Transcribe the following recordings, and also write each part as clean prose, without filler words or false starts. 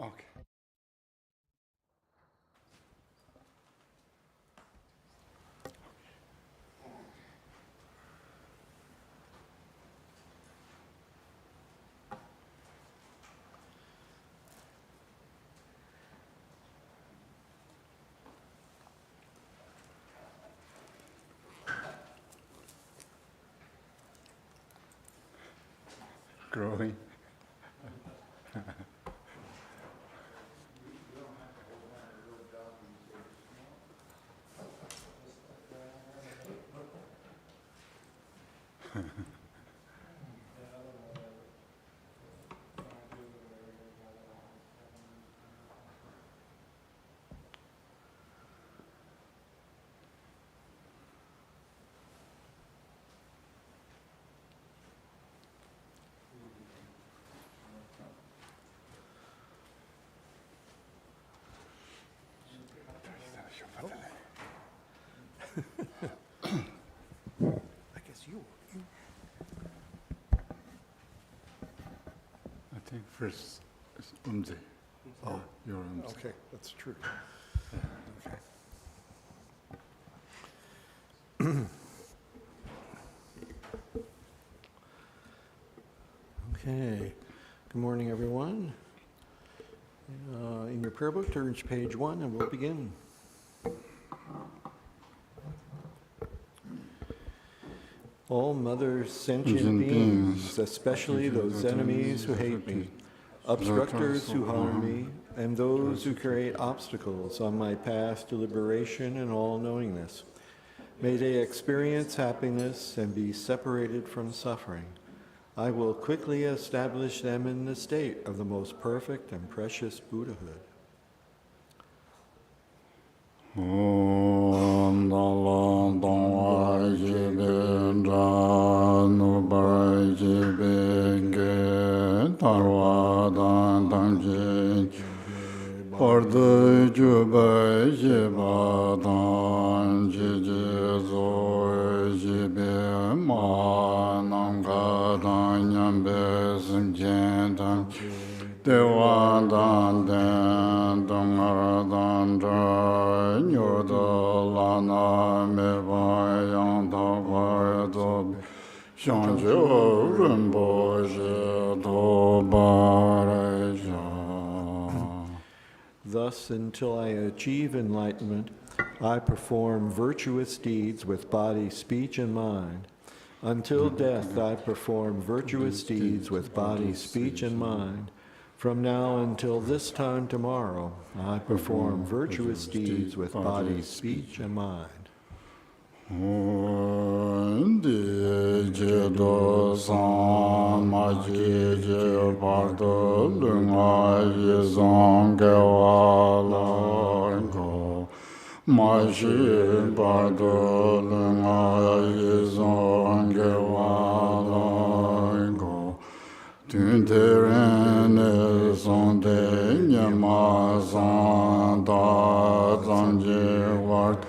Okay. Growing. I guess you. I think first is umzi. Oh, Your umzi. okay, that's true. Okay, good morning, everyone. In your prayer book, turn to page 1 and we'll begin. All mother sentient beings, especially those enemies who hate me, obstructors who harm me, and those who create obstacles on my path to liberation and all-knowingness, may they experience happiness and be separated from suffering. I will quickly establish them in the state of the most perfect and precious Buddhahood. Om Dala Dongwa Jibe Janu Bar Jibe Ge Tarwa Dan Dan Ji Pardu Juba Jiba Dan Ji Ji Zo Jibe Ma Nanga Dan Nyambe Sim Jen Dan Dewa Dan Den Dongara Dan Dra Nyoda Lana Meva Yang Dagwa Dob Shangjo Rinpo Je Dobareja. Thus, until I achieve enlightenment, I perform virtuous deeds with body, speech, and mind. Until death, I perform virtuous deeds with body, speech, and mind. From now until this time tomorrow, I perform virtuous deeds with body, speech, and mind. Di jedo sama je pardo lunga yezong gewala go ma shi pardo lunga yezong gewala go tun teren son de nyama san da zanje wart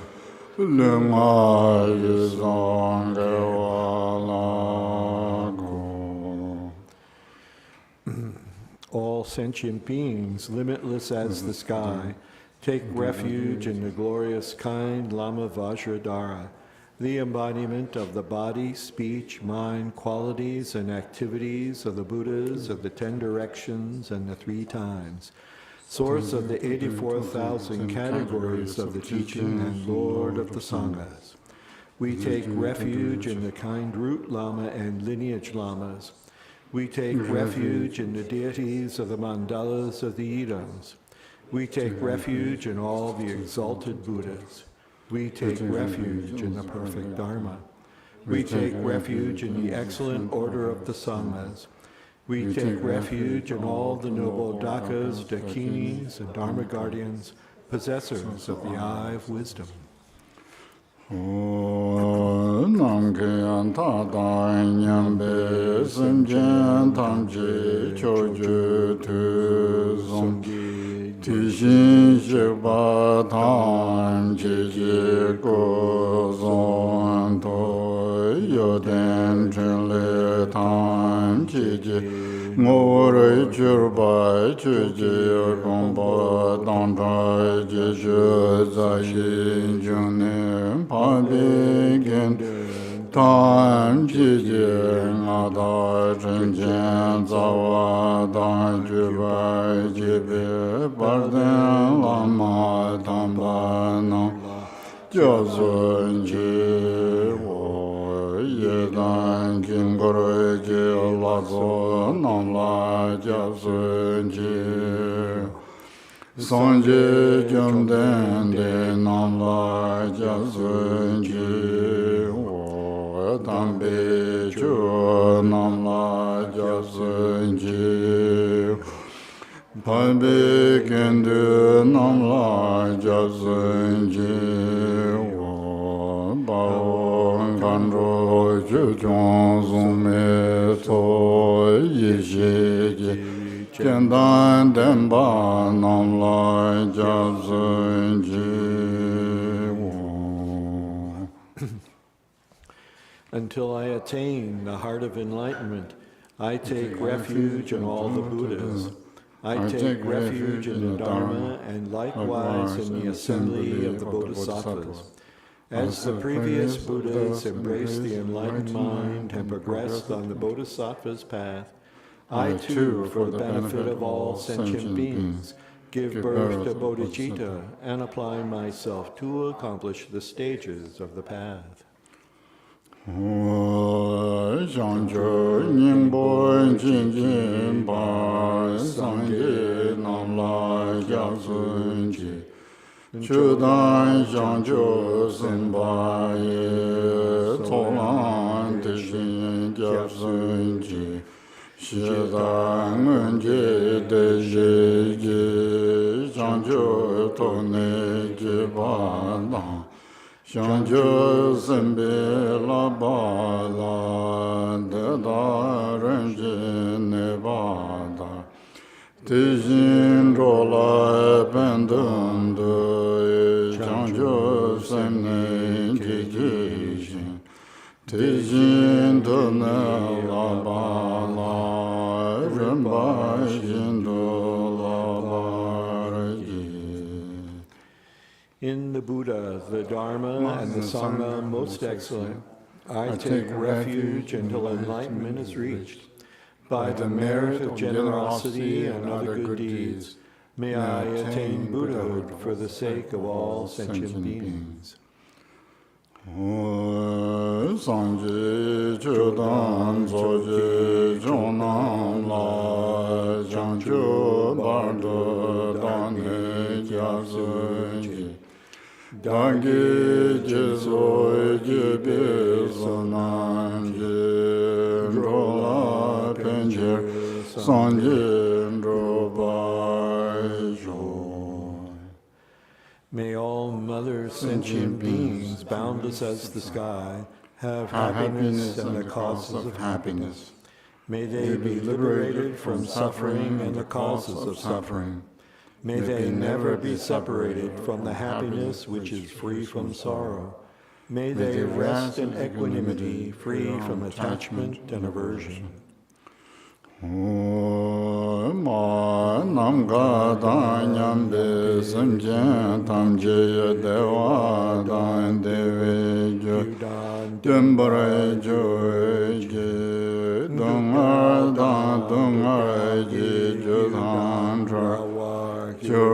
All sentient beings, limitless as the sky, take refuge in the glorious kind Lama Vajradhara, the embodiment of the body, speech, mind, qualities, and activities of the Buddhas of the 10 directions and the 3 times, source of the 84,000 categories of the teaching and Lord of the Sanghas. We take refuge in the kind root Lama and lineage Lamas. We take refuge in the deities of the mandalas of the Idams. We take refuge in all the exalted Buddhas. We take refuge in the perfect Dharma. We take refuge in the excellent order of the Sanghas. We take refuge in all the noble Dakas, Dakinis, and Dharma guardians, possessors of the eye of wisdom. Ngore churba chuje gomba danda jeju zayi june pabi gen tam jeje ngada renjen zawa dan juba jebe barden lama tamba na jazun jewo yedan jingore je lazo namla jazun je sanje jamden de namla jazun je o dambe jo namla jazun je Pabe kende namla jazun je o bao kanro jujong zume to yishe je kendan denba namla jazun je o. Until I attain the heart of enlightenment, I take refuge in all the Buddhas. I take refuge in the Dharma and likewise in the assembly of the Bodhisattvas. As the previous Buddhas embraced the enlightened mind and progressed on the Bodhisattva's path, I too, for the benefit of all sentient beings, give birth to bodhicitta and apply myself to accomplish the stages of the path. Zhangzhou Ningbo Jinjin Bar Sangye Namla Gyazun Ji Chudan Zhangzhou Senba Ye Tolan Dijin Gyazun Ji Shidan Ngenje Deje Ji Zhangzhou Tone Ji Ba Shangjo Zembe La Ba La De Da Renji Ne Ba Da Tijin Ro La Ben Dun Du Shangjo Zemne Ji Ji Jin Tijin Du Ne La Ba La Ren Ba Jin Du La Ba Ji. In the Buddha, the Dharma, and the Sangha most excellent, I take refuge until enlightenment is reached. By the merit of generosity and other good deeds, may I attain Buddhahood for the sake of all sentient beings. Sanje Chudan Zoje Jonam La Jangju Bardo Dane Gyazunji Dangi Jezo Jebe Sonam Je Rola Penjer Sanje Robai Jo. May all mother sentient beings, boundless as the sky, have happiness and the causes of happiness. May they be liberated from suffering and the causes of suffering. May they never be separated from the happiness which is free from sorrow. May they rest in equanimity, free from attachment and aversion. Ma namga danyam be samjen tamje dewa dan deve jo dembare jo je dongar je jo dan ra jo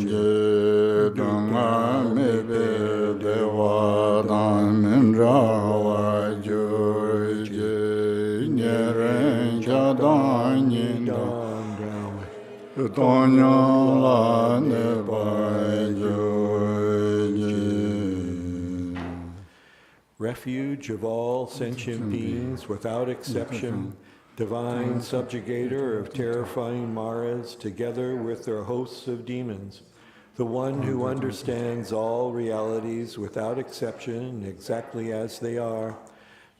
je dongar me be dewa dan min ra jo je nyeren dan yin Refuge of all sentient beings without exception, divine subjugator of terrifying Maras together with their hosts of demons, the one who understands all realities without exception exactly as they are,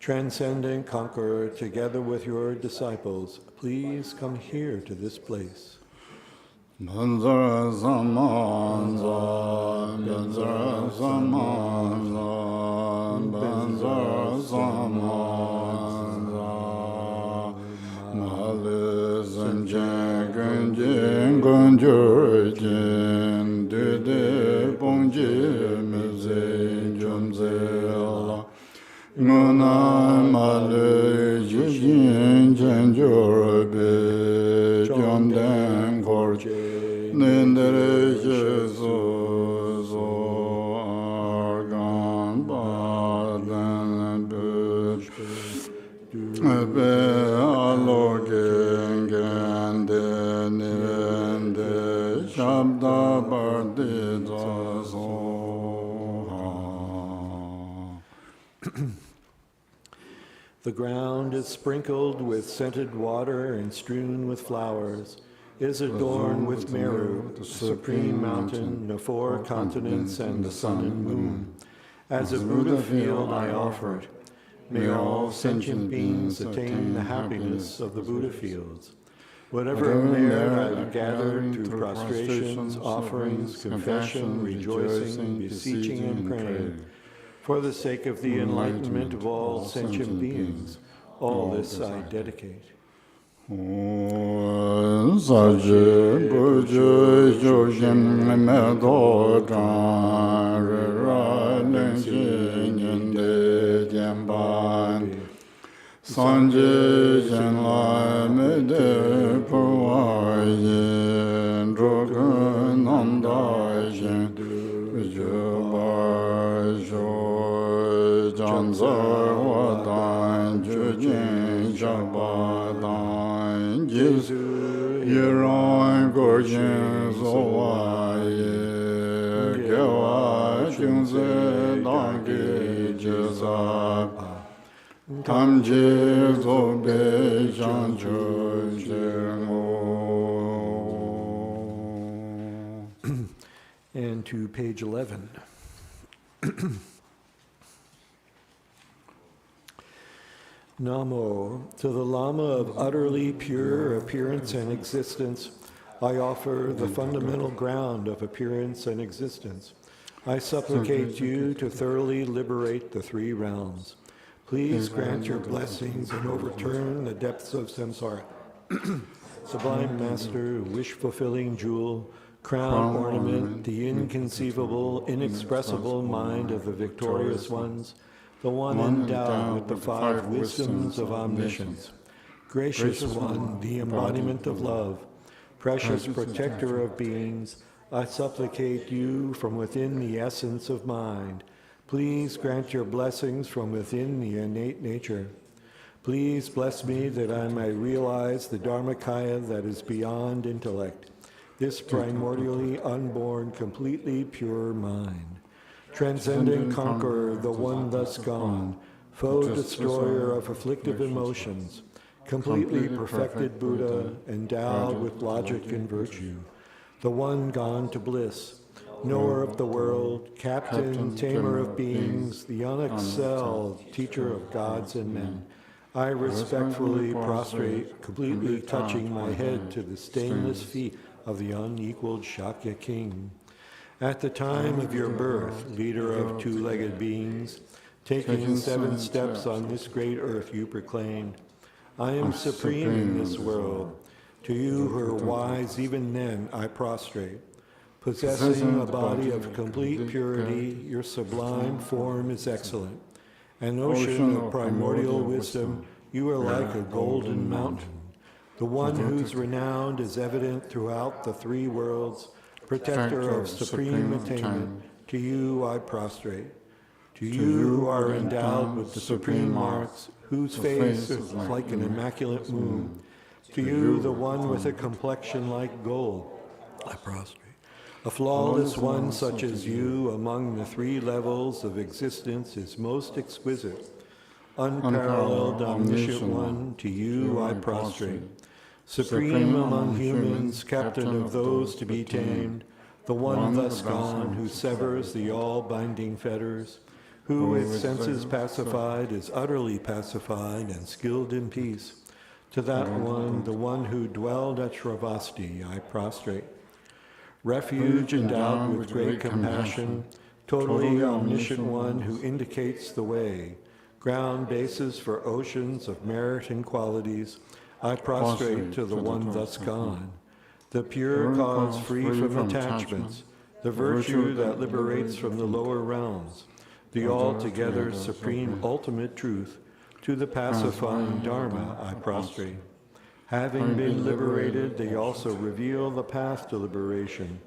transcendent conqueror together with your disciples, please come here to this place. Banzar Zamanza, Banzar Zamanza, Banzar Zamanza, Male Manjurjin Dede Bongji Meze Jumzela Nuna Male Jijin Janjurbe Jonden Gorje Nendere Jesus Argan Baden Bush Ebe Alogen Grande Nivende Shabda Bardida Soha. The ground is sprinkled with scented water and strewn with flowers, is adorned with Meru, the supreme mountain, the four continents, and the sun and moon. As a Buddha field I offer it. May all sentient beings attain the happiness of the Buddha fields. Whatever merit I've gathered through prostrations, offerings, confession, rejoicing, beseeching, and praying, for the sake of the enlightenment of all sentient beings, all this I dedicate. Saje Buju Joshin Medo Ra Lenshin Yende Jamban Sanje Janla Mede Purwayin Drogun Namdayin Vijabajo Janzar Wadan Jujin Jabadan Jizu Yeron Gorjin Zowaye Gewa Junze Dangi Jizab Tamji Zobe Janjo And to page 11. Namo, to the Lama of utterly pure appearance and existence, I offer the fundamental ground of appearance and existence. I supplicate you to thoroughly liberate the three realms. Please grant your blessings and overturn the depths of samsara. Sublime Master, wish-fulfilling jewel, crown ornament, the inconceivable, inexpressible mind of the victorious ones, the one endowed with the five wisdoms of omniscience. Gracious one, the embodiment of love, precious protector of beings, I supplicate you from within the essence of mind. Please grant your blessings from within the innate nature. Please bless me that I may realize the Dharmakaya that is beyond intellect, this primordially unborn, completely pure mind. Transcendent conqueror, the one thus gone, foe destroyer of afflictive emotions, completely perfected Buddha, endowed with logic and virtue, the one gone to bliss, knower of the world, captain, tamer of beings, the unexcelled teacher of gods and men. I respectfully prostrate, completely touching my head to the stainless feet of the unequaled Shakya king. At the time of your birth, leader of two-legged beings, taking 7 steps on this great earth, you proclaimed, I am supreme in this world. To you who are wise even then, I prostrate. Possessing a body of complete purity, your sublime form is excellent. An ocean of primordial wisdom, you are like a golden mountain. The one whose renown is evident throughout the 3 worlds, protector of supreme attainment, to you I prostrate. To you who are endowed with the supreme marks, whose face is like an immaculate moon. To you, the one with a complexion like gold, I prostrate. A flawless one such as you among the 3 levels of existence is most exquisite. Unparalleled, omniscient one, to you I prostrate. Supreme among humans, captain of those to be tamed, the one thus gone who severs the all-binding fetters, who with senses pacified is utterly pacified and skilled in peace. To that one, the one who dwelled at Shravasti, I prostrate. Refuge endowed with great compassion, totally omniscient one who indicates the way, ground basis for oceans of merit and qualities, I prostrate to the one thus gone. the pure cause free from attachments, the virtue that liberates from the lower realms, the altogether supreme ultimate truth, to the pacifying Dharma I prostrate. Having been liberated, they also reveal the path to liberation.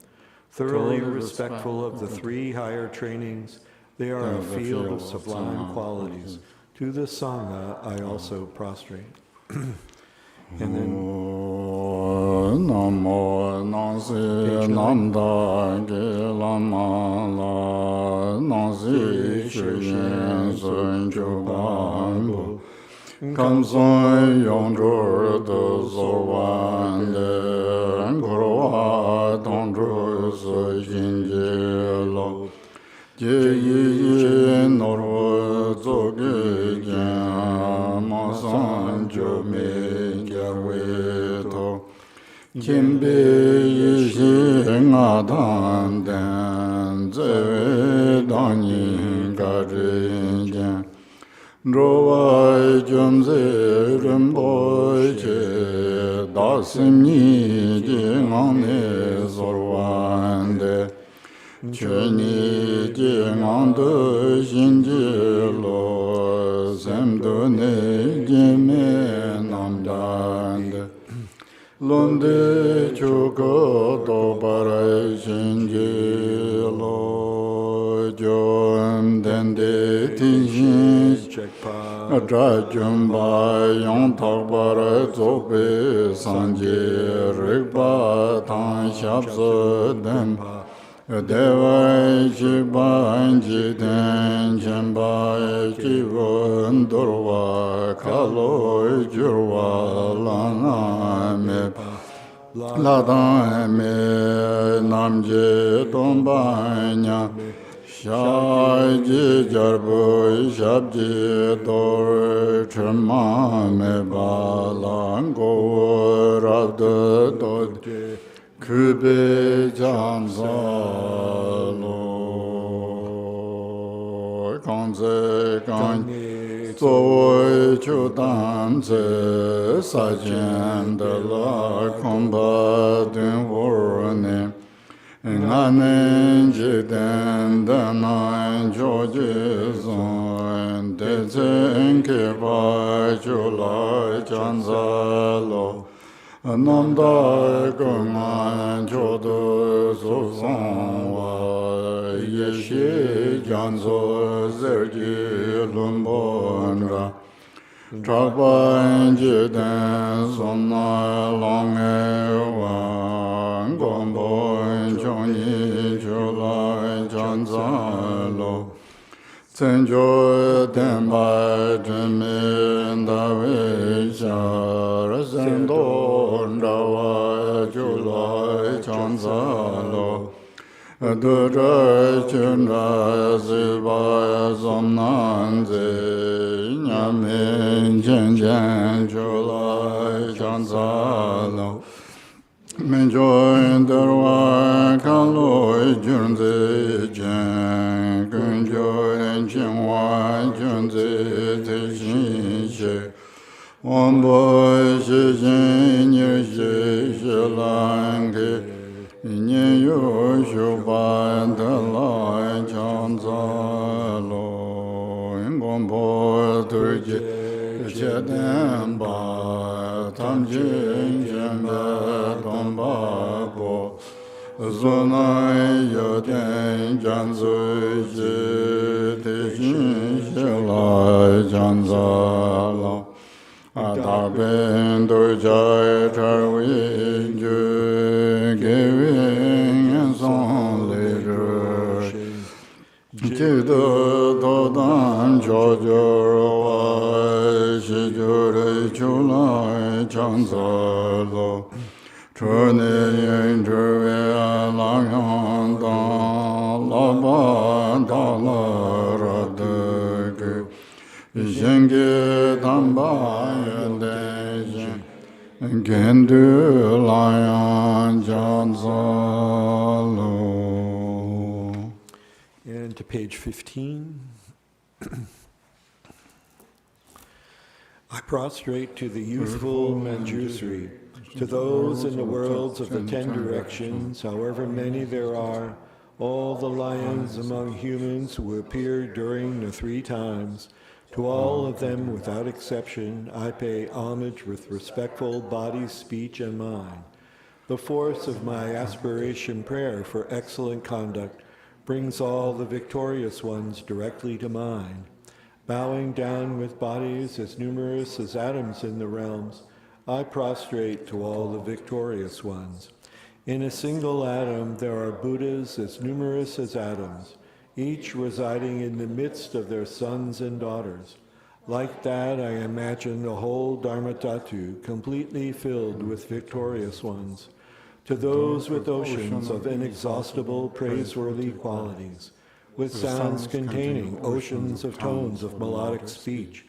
Thoroughly respectful of the three higher trainings, they are a field of sublime qualities. To the Sangha I also prostrate. And then Namo Nasi Namda Gilama La Nasi Shuyen Sun Chubangu Kamson Yondur De Zowan De Ngurwa Tongru Su Jinjilo Jiyi Norwa Zogi Jan Masan Jome Gyarwe Jimbe Yishi Ngadan Den Zewe Danyi Garin Jan Drova Jumze Rimbo Che Dasim Ni Jingane Zorwande Cheni Jingande Shinjilo Semdone Jime Namdande Londe Chuko Dobara Shinjilo Jom Dende Tinshin Rajumba Yon Tagbara Zobe Sanje Rigba Tan Shabsa Demba Deva Shiban Jiten Chemba Chivon Durwa Kalo Jurwa Lana Me Lada Me Namje Tombanya Shaji Jarbo Shabji Dor Chema Me Balango Rabda Dodje Kube Jamsalo Kanze Kanyi Zoe Chudanze Sajen De La Komba Dun Warne Nganen Jiden Danan Joji Zon Dezen Keba Chula Chanzalo Namda Gungan Chodo Sosonwa Yeshi Janzo Zerji Lumbonra Chakpan Jiden Sonna Long Ewan Gombon Choni Chula Chanzalo Senjo Tenpa Jimin Dawe Shara Sendo Ndawa Chula Chanzalo Dura Chunra Ziba Somnanze Nyamin Chen Chula Chanzalo Menjoy Darwa Kalo Junze Jen Kunjoy Chenwa Junze Teshin She Ombo Shishin Yushe Shilange Nye Yushuba Dalai Chanzalo Ngombo Turje Chedemba Tamjin Jembe Tomba Bo Zonai Yoden Janzu Teshin Shilai Janzalo Ataben Dojai Charwi Ju Giving and Song Later Jido Dodan Jojo Shijure Chulai Chanzalo Chune Interve Lang Dan Laba Dala Radeke Shenge Tamba Yende Gendu Lion Janzalo. And to page 15. I prostrate to the youthful Manjusri, To those in the worlds of the 10 directions, however many there are, all the lions among humans who appeared during the 3 times, to all of them without exception, I pay homage with respectful body, speech, and mind. The force of my aspiration prayer for excellent conduct brings all the victorious ones directly to mind. Bowing down with bodies as numerous as atoms in the realms, I prostrate to all the victorious ones. In a single atom there are Buddhas as numerous as atoms, each residing in the midst of their sons and daughters. Like that, I imagine the whole Dharmatatu completely filled with victorious ones. To those with oceans of inexhaustible praiseworthy qualities, with sounds containing oceans of tones of melodic speech,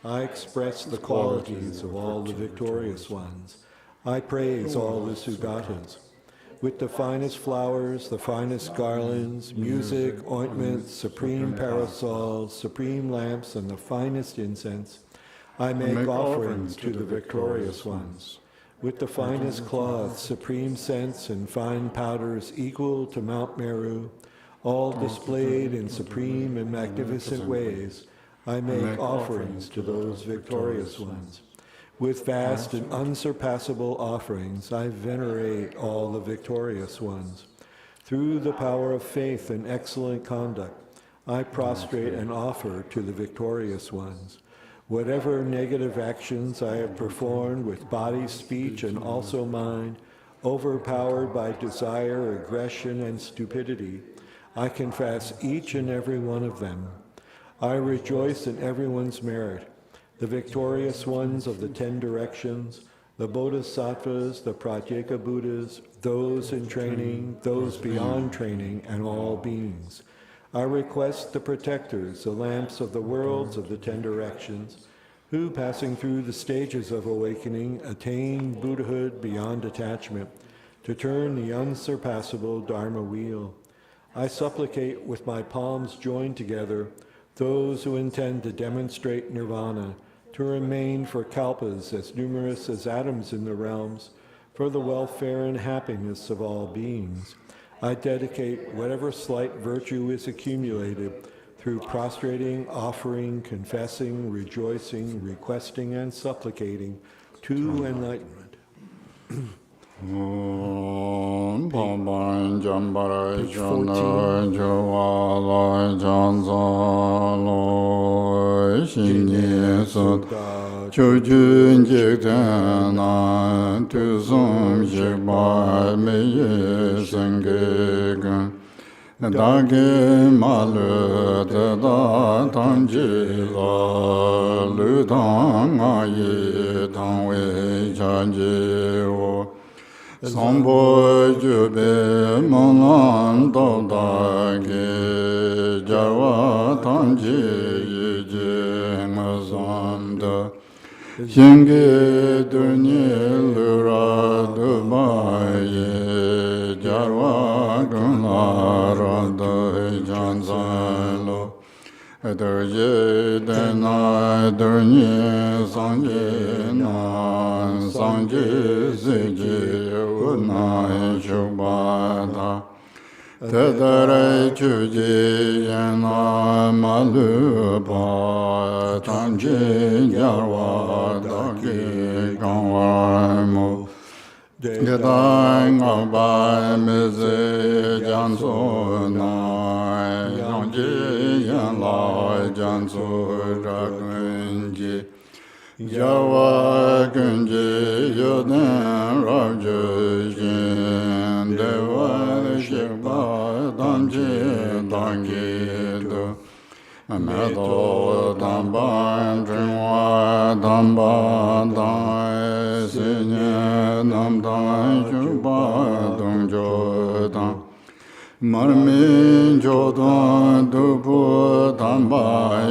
I express the qualities of all the victorious ones. I praise all the Sugatas. With the finest flowers, the finest garlands, music, ointments, supreme parasols, supreme lamps, and the finest incense, I make offerings to the victorious ones. With the finest cloths, supreme scents, and fine powders equal to Mount Meru, all displayed in supreme and magnificent ways, I make offerings to those victorious ones. With vast and unsurpassable offerings, I venerate all the victorious ones. Through the power of faith and excellent conduct, I prostrate and offer to the victorious ones. Whatever negative actions I have performed with body, speech, and also mind, overpowered by desire, aggression, and stupidity, I confess each and every one of them. I rejoice in everyone's merit. The victorious ones of the 10 directions, the Bodhisattvas, the Pratyeka Buddhas, those in training, those beyond training, and all beings. I request the protectors, the lamps of the worlds of the 10 directions, who, passing through the stages of awakening, attain Buddhahood beyond attachment, to turn the unsurpassable Dharma wheel. I supplicate with my palms joined together those who intend to demonstrate nirvana, to remain for kalpas as numerous as atoms in the realms, for the welfare and happiness of all beings. I dedicate whatever slight virtue is accumulated through prostrating, offering, confessing, rejoicing, requesting, and supplicating to enlightenment. Om Pamban Jambara Jana Jawala Janzalo Shinye Sut Chujun Jigdana Tuzum Jigba Meye Sengegan Dagi Malu Dada Tanjila Ludang Ayi Tangwe Janjiwo Sambo Jube Monan Dodagi Jawa Tanji Yiji Mazanda Shingi Durni Lura Dubaye Jarwa Gunara Janzalo Durje Dena Durni Sanje Nan Sanje Ziji Unai Shubada Tadare Chuji Yana Malupa Tanji Jarwa Daki Gangwarmu Gedang Alba Mizi Jansu Nai Yangji Yanla Jansu Ragunji Jawa Gunji Yodan Rajushin Dewa Shikba Danji Dangidu Medo Damban Jingwa Damba Dai Sinye Namdan Shukba Dungjo Dang Marmin Jodan Dupu Damba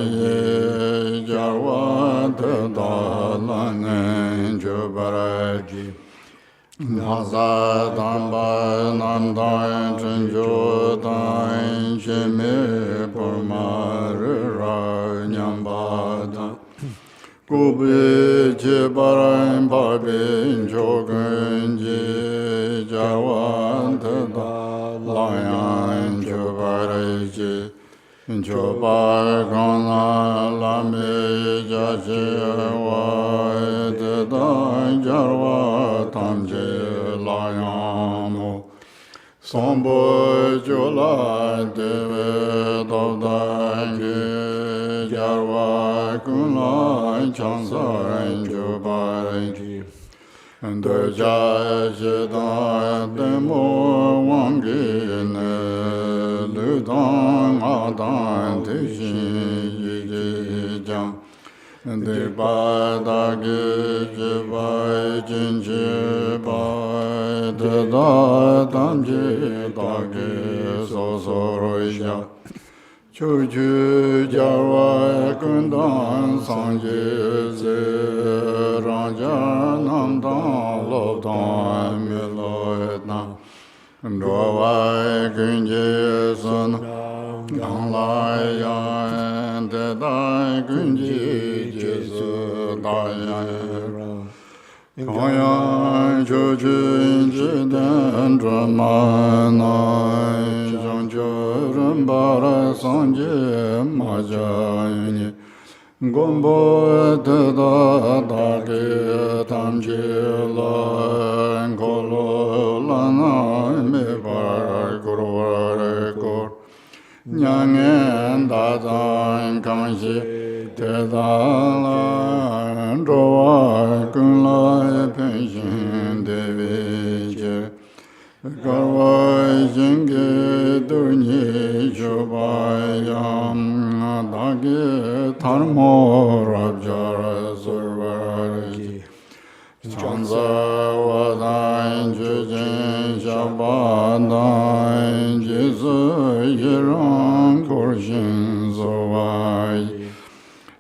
Ye Jarwa Dalan Jubaraji Naza Damba Namdan Chenjo Dan Sheme Purmar Nyambada Kubi baran babin chogun ji jarwan da layan chobarji chobar gana lame jaje wa da jarwa tamje layan Sambo jola deve dovdange jarwa kunla chansaran jobaranji Ando jajda demo wangine ludang adan tishin jang De bada ge bai jin je bai de da dam je da ge so so ro ya chu chu ja wa kun dan sang je ze ran ja nam dan lo dan me lo na ndo wa kun je son gang lai ya de da kun je Kaya chujun jidan dramanai Janjurum bara sanje majayani Gombo dada dagi tamjila Kolo lana me bar kurvare kur Nyangen dadan kanshi Tedala Roa Kunla Pension Devije Karwa Jingi Durni Jubayam Dagi Tarmo Rabjara Survari Chanza Wadan Jujin Shabadan Jizu Yiran Korshin Zawai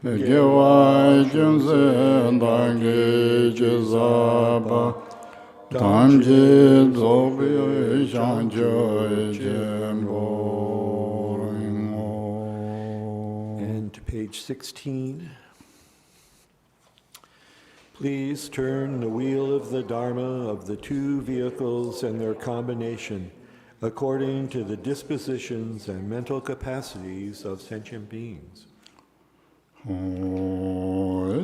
Gewai Junze Dangi Jizaba Tamji Zobi Shanjoy Jembo. And to page 16. Please turn the wheel of the Dharma of the two vehicles and their combination according to the dispositions and mental capacities of sentient beings.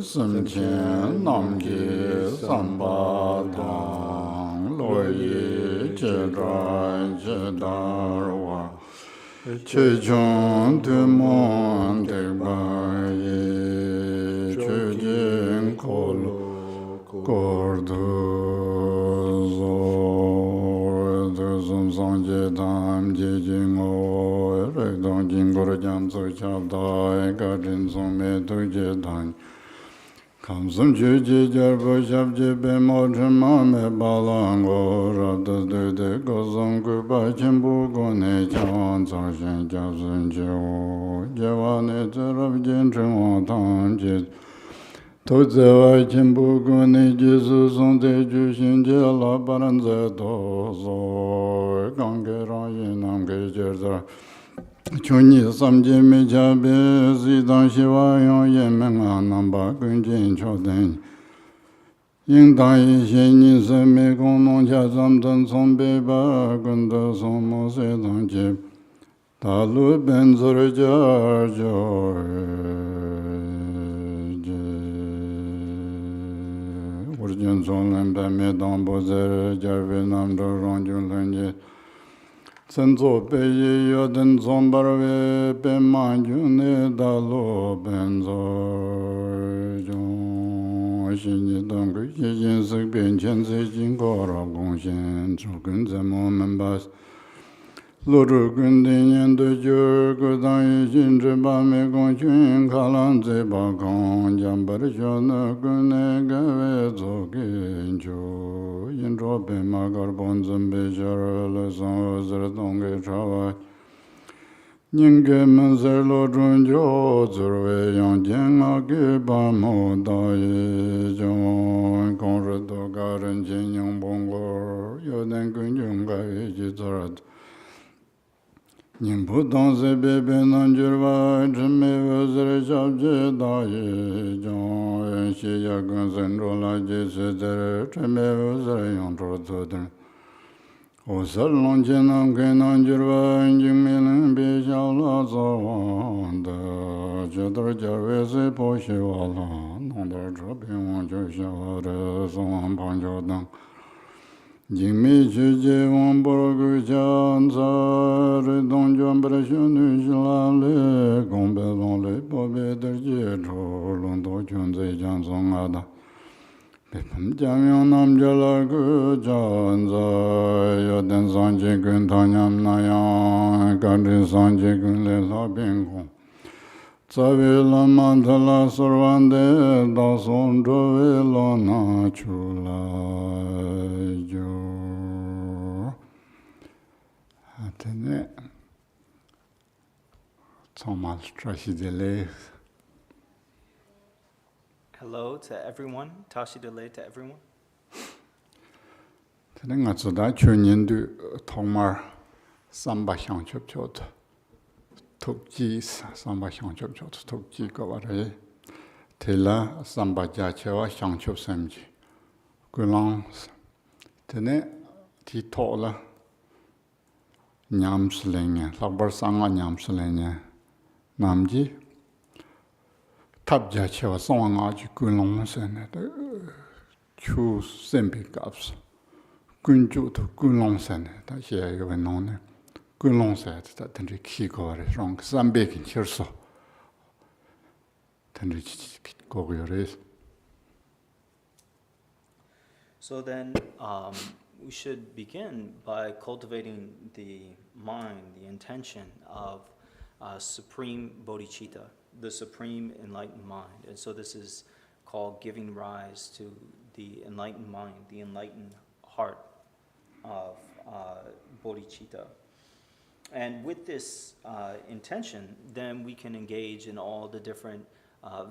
Samchen Namgi Sambadang Loyi Chedra Chedarwa Chechon Tumon Tegbayi Chujin Kolo Kordu Zor Duzum Sanje Dam Jijin O Redon Jingor Jamso Chabdai Gardin Some Tuje Dan Kamsum Juji Jarbo Shabji Bemodrima Me Balango Rabdas Dede Gozom Kuba Chimbu Gone Chan Sashen Jabsun Jo Javane Tarab Jintrim Tam Jit Todzewa Chimbu Gone Jisu Sonde Jushin Jela Baranze Dozo Gange Rayi Namge Jerdra Chuni Samji Mijabe Zidan Shiva Yon Yemenga Namba Gunjin Choden Yingdai Sheni Seme Konon Chazam Tan Sombe Ba Gunda Somo Sedan Jib Talu Benzor Jar Jor Urjun Solen Bame Dambo Zer Jarve Namdo Ronjun Lenje Senzo Peye Yoden Zombarve Pemanjune Dalo Benzo Shini Dongu Jin Sik Ben Chen Se Jin Gora Gongshen Chukun Zemo Membas Luru Gundin Yendo Jur Gudan Jin Triba Me Gongchun Kalan Zeba Gong Jambar Shona Gune Gave Zokin Chu Yin Drope Magar Bonzam Bechar Lesan Zer Donge Chawa Nyinge Menzer Lo Drunjo Zurwe Yang Jeng Agi Bamo Daye Jon Konrado Garen Jin Yang Bongor Yoden Gunjung Gai Jizarat Nimbu danse bebe nanjurva jime vazre chabje daye jan shi yagun zenro la je se dere jime vazre yantro zodre. O salon jenam ke nanjurva jime limbe shala zawanda jadar jarve se poshe wala nandar chabe wanjo shawara zon panjo dang. Jimmy Juje Wamburgu Janzar, Don Jumbrashun Jilale, Gombelon, Bobby Derjo, Londo Junze Jansongada. Pipum Jamianam Jalagu Janza, Yoden Sanji Guntanyam Nayan, Gandhi Sanji Gunle Bingo. Savila Mantala Survande, Dason Dovela Nachula Jo. Atene Thomas Trashidele. Hello to everyone. Tashi Delay to everyone. Tene Atsuda Chunindu Tomar Samba Shangchop Tukji Samba Shangchop Tukji Gavare Tela Samba Jachewa Shangchop Semji Gulang Tene Titola Nyamslenge Labar Sanga Nyamslenge Namji Tab Jachewa Songaji Gulong Sene Chu Sembi Gaps Gunju to Gulong Sene that here you know. Gulong said that Tenri Kiko wrong, some baking here so. Tenri Kiko. So then we should begin by cultivating the mind, the intention of supreme bodhicitta, the supreme enlightened mind. And so this is called giving rise to the enlightened mind, the enlightened heart of bodhicitta. And with this intention, then we can engage in all the different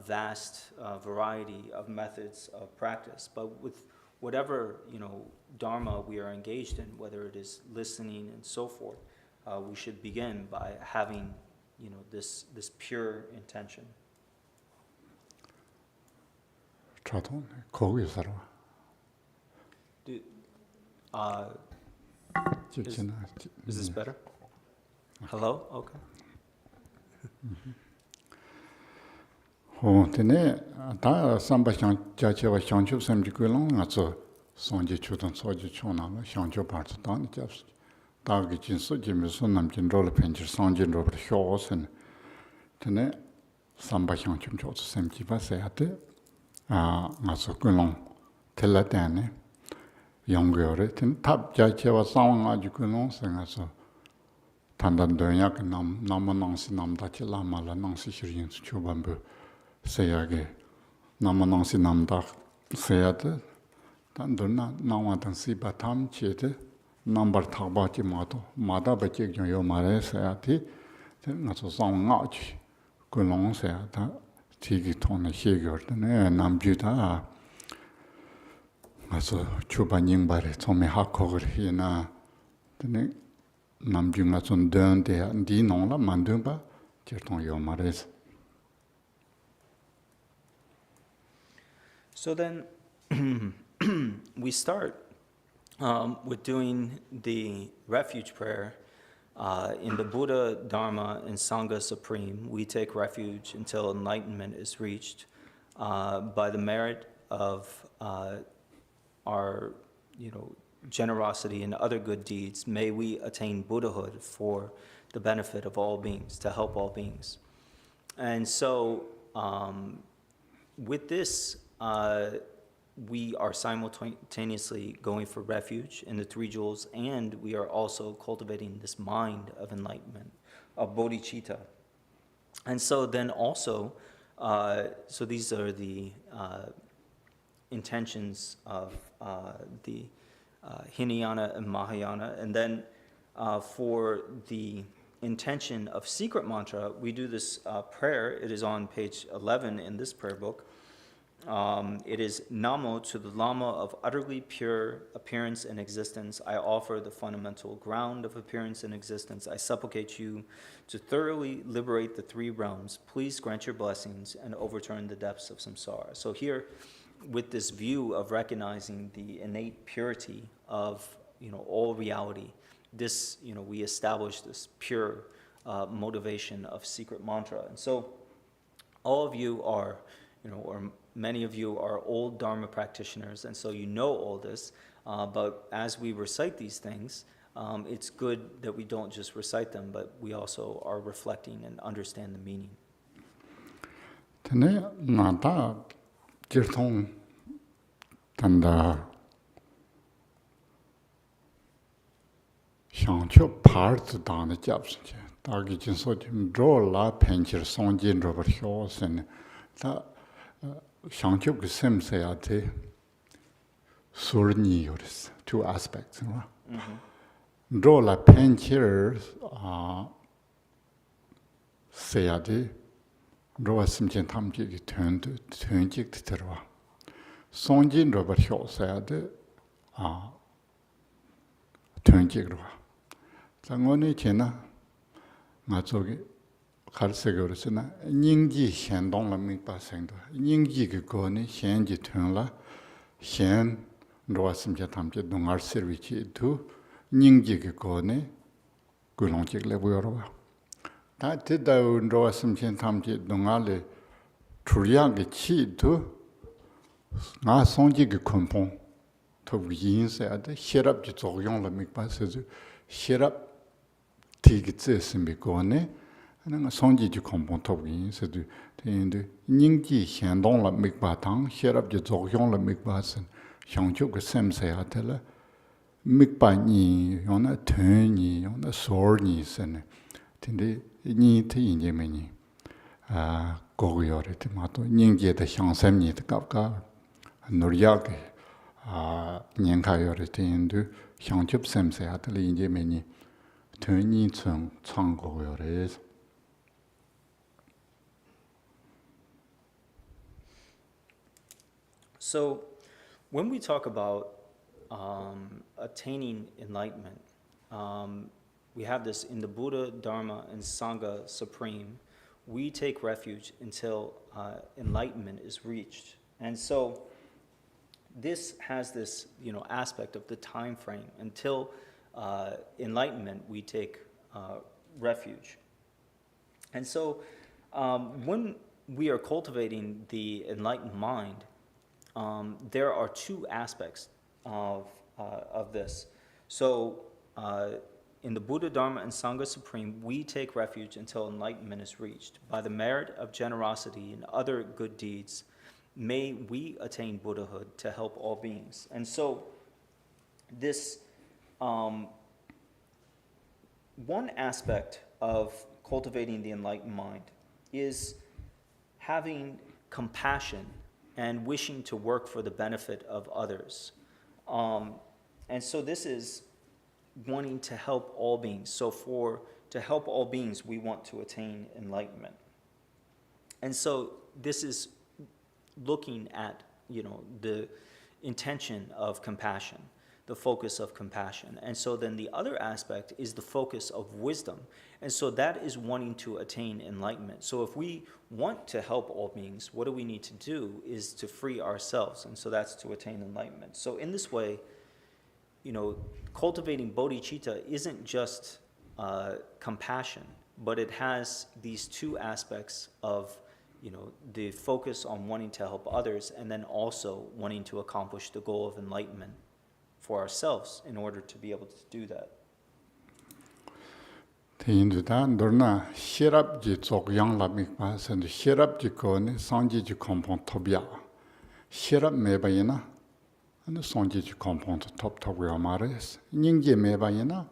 vast variety of methods of practice. But with whatever dharma we are engaged in, whether it is listening and so forth, we should begin by having this pure intention. Is this better? Hello? Okay. Oh, tene, da samba jachewa shangchup semji gulong atso sonji chudan soji chona la shangchup parts dan japs. Da gi jinsu jimi sunam jin rol penjir sanjin rol hyosen. Tene samba shangchup chotsu semji ba sayate atso gulong tela dane yongyore tene tab jachewa sawang aji gulong sen atso Tandan Donyak Nama Nansi Namdachi Lamala Nansi Shirin Chubambu Sayage Nama Nansi Namdak Sayate Tanduna Nawatan Sibatam Chete Number Tabati Mato Mada Bachik Yo Mare Sayati Naso Song Arch Gulong Sayata Tigi Tona Shigur Namjuta Naso Chubaning Bare Tommy Hakor Hina Namjunga son dön de di non la mandumba certon yo mares. So then we start with doing the refuge prayer in the Buddha, Dharma, and Sangha Supreme. We take refuge until enlightenment is reached by the merit of our generosity and other good deeds. May we attain Buddhahood for the benefit of all beings, to help all beings. And so with this, we are simultaneously going for refuge in the three jewels, and we are also cultivating this mind of enlightenment, of bodhicitta. And so then also, so these are the intentions of the Hinayana and Mahayana. And then for the intention of secret mantra, we do this prayer. It is on page 11 in this prayer book. It is Namo to the Lama of utterly pure appearance and existence. I offer the fundamental ground of appearance and existence. I supplicate you to thoroughly liberate the three realms. Please grant your blessings and overturn the depths of samsara. So here, with this view of recognizing the innate purity of all reality, this we establish this pure motivation of secret mantra. And so all of you are, or many of you are old Dharma practitioners, and so you know all this, but as we recite these things, it's good that we don't just recite them, but we also are reflecting and understand the meaning. Tene ngata jirthong tanda shangcho part dana japsche dagi jinso jim draw la penchir songjin rober hyosen ta shangcho gsem sayate surni yoris two aspects, draw la penchir sayate rowa simchen tamji ki tönjik terwa songjin rober hyosayate tönjik rowa ngoni chena nga zogi khalse gorosena ningji xiandong la mikpa sengdo ningji ge goni xianji tönla xian rowa simchen tamji dongar servichi tu ningji ge goni gulongjik le buyorwa 다 뜻다운 로스임chen 탐지 동아리 출량의 치도 나 성지의 근본 더 위인세야데 혈압지 적용을 mik바서도 혈압 티기츠스미고네 하는 성지지 근본 더 위인세도 되는데 닝지 현동을 mik바당 혈압지 적용을 mik바선 형주의 셈세야들 mik바니 요나 tö니 요나 소르니스네 근데 ni te yin je me ni go go yore te ma to ning je de xiang sem ni de gap ga nur ya ge nian ka yore te yin du xiang chup sem se ha de yin je me ni te ni chang chang go yore. So when we talk about attaining enlightenment, we have this in the Buddha, Dharma, and Sangha Supreme. We take refuge until enlightenment is reached. And so this has this, aspect of the time frame. Until enlightenment, we take refuge. And so when we are cultivating the enlightened mind, there are two aspects of this. So in the Buddha, Dharma, and Sangha Supreme, we take refuge until enlightenment is reached. By the merit of generosity and other good deeds, may we attain Buddhahood to help all beings. And so this one aspect of cultivating the enlightened mind is having compassion and wishing to work for the benefit of others. And so this is wanting to help all beings. So to help all beings, we want to attain enlightenment. And so this is looking at, the intention of compassion, the focus of compassion. And so then the other aspect is the focus of wisdom. And so that is wanting to attain enlightenment. So if we want to help all beings, what do we need to do is to free ourselves. And so that's to attain enlightenment. So in this way, cultivating bodhicitta isn't just compassion, but it has these two aspects of, the focus on wanting to help others and then also wanting to accomplish the goal of enlightenment for ourselves in order to be able to do that. 인도다 너나 시랍지 쪽양라 mik바선 시랍지 거네 상지지 컴포넌트 톱이야 시랍 매바이나 ane sonji compound top yo mares ningje mebayina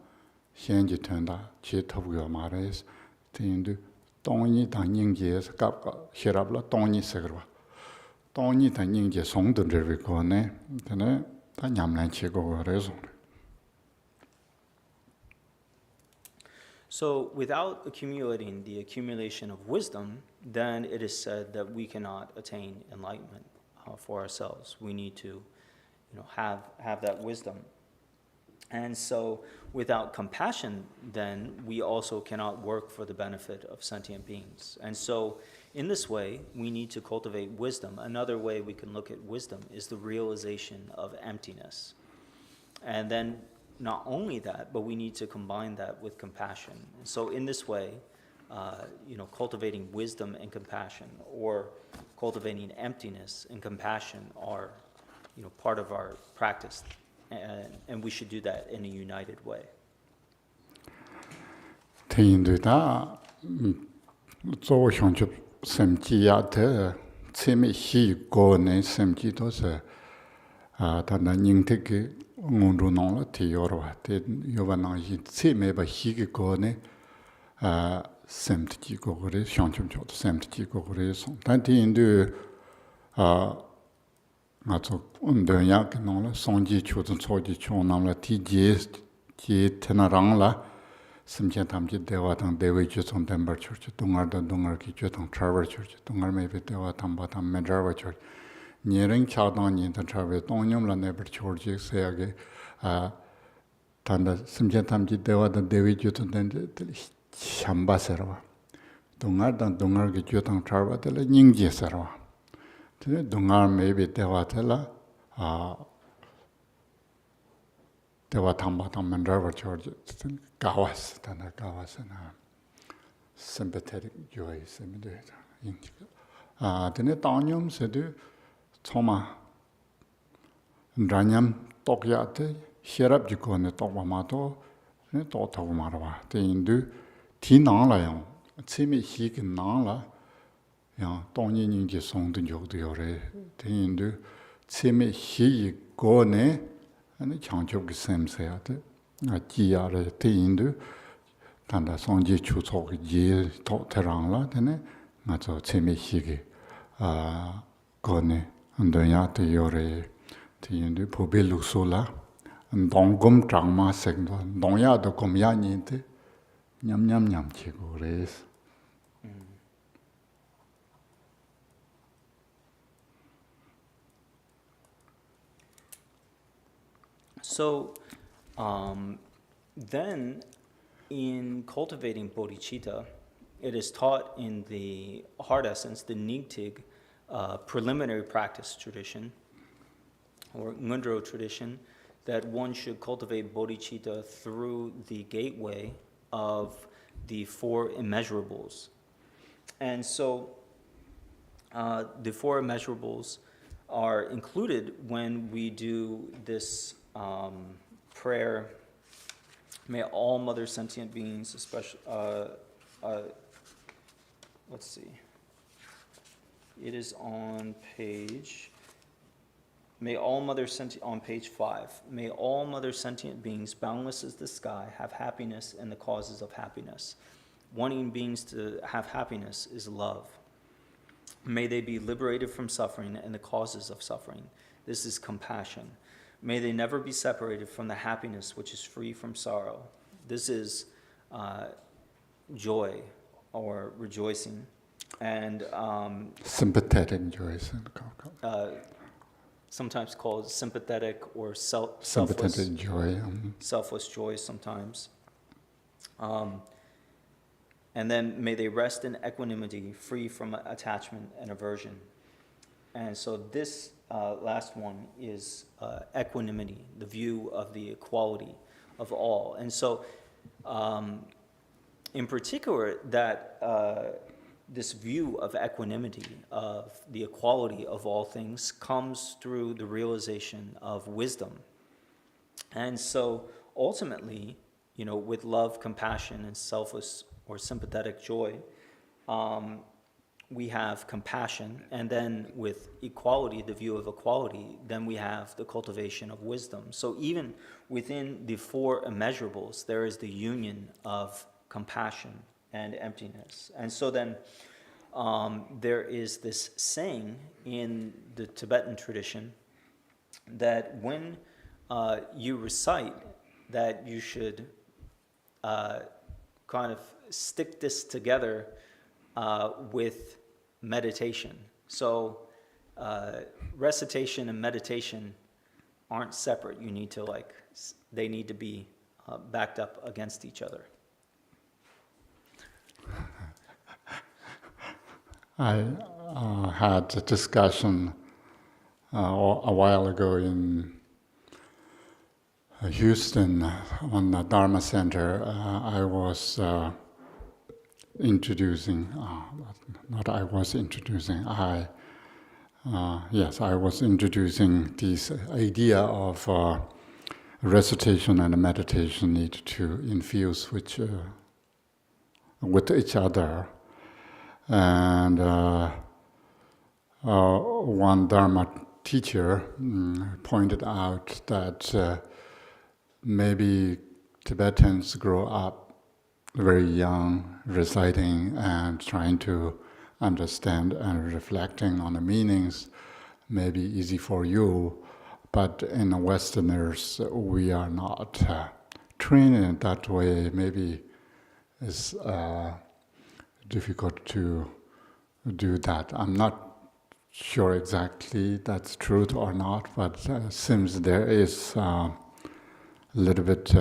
xianji tenda chi top yo mares tindu tongni da ningje se kap ka xirabla tongni segrwa tongni da ningje song de rewe ko ne tene ta nyamlan chi go rezo. So without accumulating the accumulation of wisdom, then it is said that we cannot attain enlightenment. for ourselves. We need to, have that wisdom. And so without compassion, then we also cannot work for the benefit of sentient beings. And so in this way, we need to cultivate wisdom. Another way we can look at wisdom is the realization of emptiness. And then not only that, but we need to combine that with compassion. And so in this way, cultivating wisdom and compassion, or cultivating emptiness and compassion are, part of our practice. And we should do that in a united way. Thinley zo hyongchup semji ya de tsime hi go ne semji do se ta na ning te ge ngonru nong la ti yorwa te yoba na yi tsime ba hi ge go ne semti ji go re hyongchup jo semti ji go re so tan ti indu nga zo undö ya ge nong la songji chu zon choji chu nang la ti ji tena rang la simchen tamji dewa tang dewi ju song tembar church dungar da dungar ki ju tang charvar church dungar maybe dewa tamba tam mejarva church nyering cha dang yin tang charvar tongnyom la nebar church se ge tanda simchen tamji dewa tang dewi ju song tembar shamba serwa dungar da dungar ki ju tang charvar tela nyingji serwa dungar maybe dewa tela dewa tamba tam mejarva church gawas na sympathetic joy tene tanyom sedu choma dranyam tokya te sherab jiko ne tokwa ma to ne to to marwa te indu ti nang la yong chimi hi ke nang la ya tongni ning ji song de jog de yore te indu chimi hi go ne ane changchob ge sem se ya te jiya re te indu tanda songji chu chok ji to terang la tene nga zo cheme hige go ne ndo ya te yore te indu pobe lu so la ndong gom chang ma sek do ndong ya do gom ya ni te nyam nyam nyam chi go re. So then, in cultivating bodhicitta, it is taught in the heart essence, the Nyingtig preliminary practice tradition, or Ngundro tradition, that one should cultivate bodhicitta through the gateway of the four immeasurables. And so the four immeasurables are included when we do this prayer. May all mother sentient beings, especially, let's see. It is on page. May all mother sentient, on page 5. May all mother sentient beings, boundless as the sky, have happiness and the causes of happiness. Wanting beings to have happiness is love. May they be liberated from suffering and the causes of suffering. This is compassion. May they never be separated from the happiness which is free from sorrow. This is joy or rejoicing. And sympathetic joy. Sometimes called sympathetic or selfless. Sympathetic joy. Selfless joy sometimes. And then may they rest in equanimity, free from attachment and aversion. And so this last one is equanimity, the view of the equality of all. And so, in particular, that this view of equanimity, of the equality of all things, comes through the realization of wisdom. And so, ultimately, with love, compassion, and selfless or sympathetic joy, we have compassion, and then with equality, the view of equality, then we have the cultivation of wisdom. So even within the four immeasurables, there is the union of compassion and emptiness. And so then there is this saying in the Tibetan tradition that when you recite, that you should kind of stick this together with meditation. So recitation and meditation aren't separate. You need to they need to be backed up against each other. I had a discussion a while ago in Houston on the Dharma Center. I was introducing, I was introducing this idea of recitation and meditation need to infuse with each other. And one Dharma teacher pointed out that maybe Tibetans grow up very young, reciting and trying to understand and reflecting on the meanings may be easy for you, but in the Westerners, we are not trained in that way. Maybe it's difficult to do that. I'm not sure exactly that's true or not, but seems there is a little bit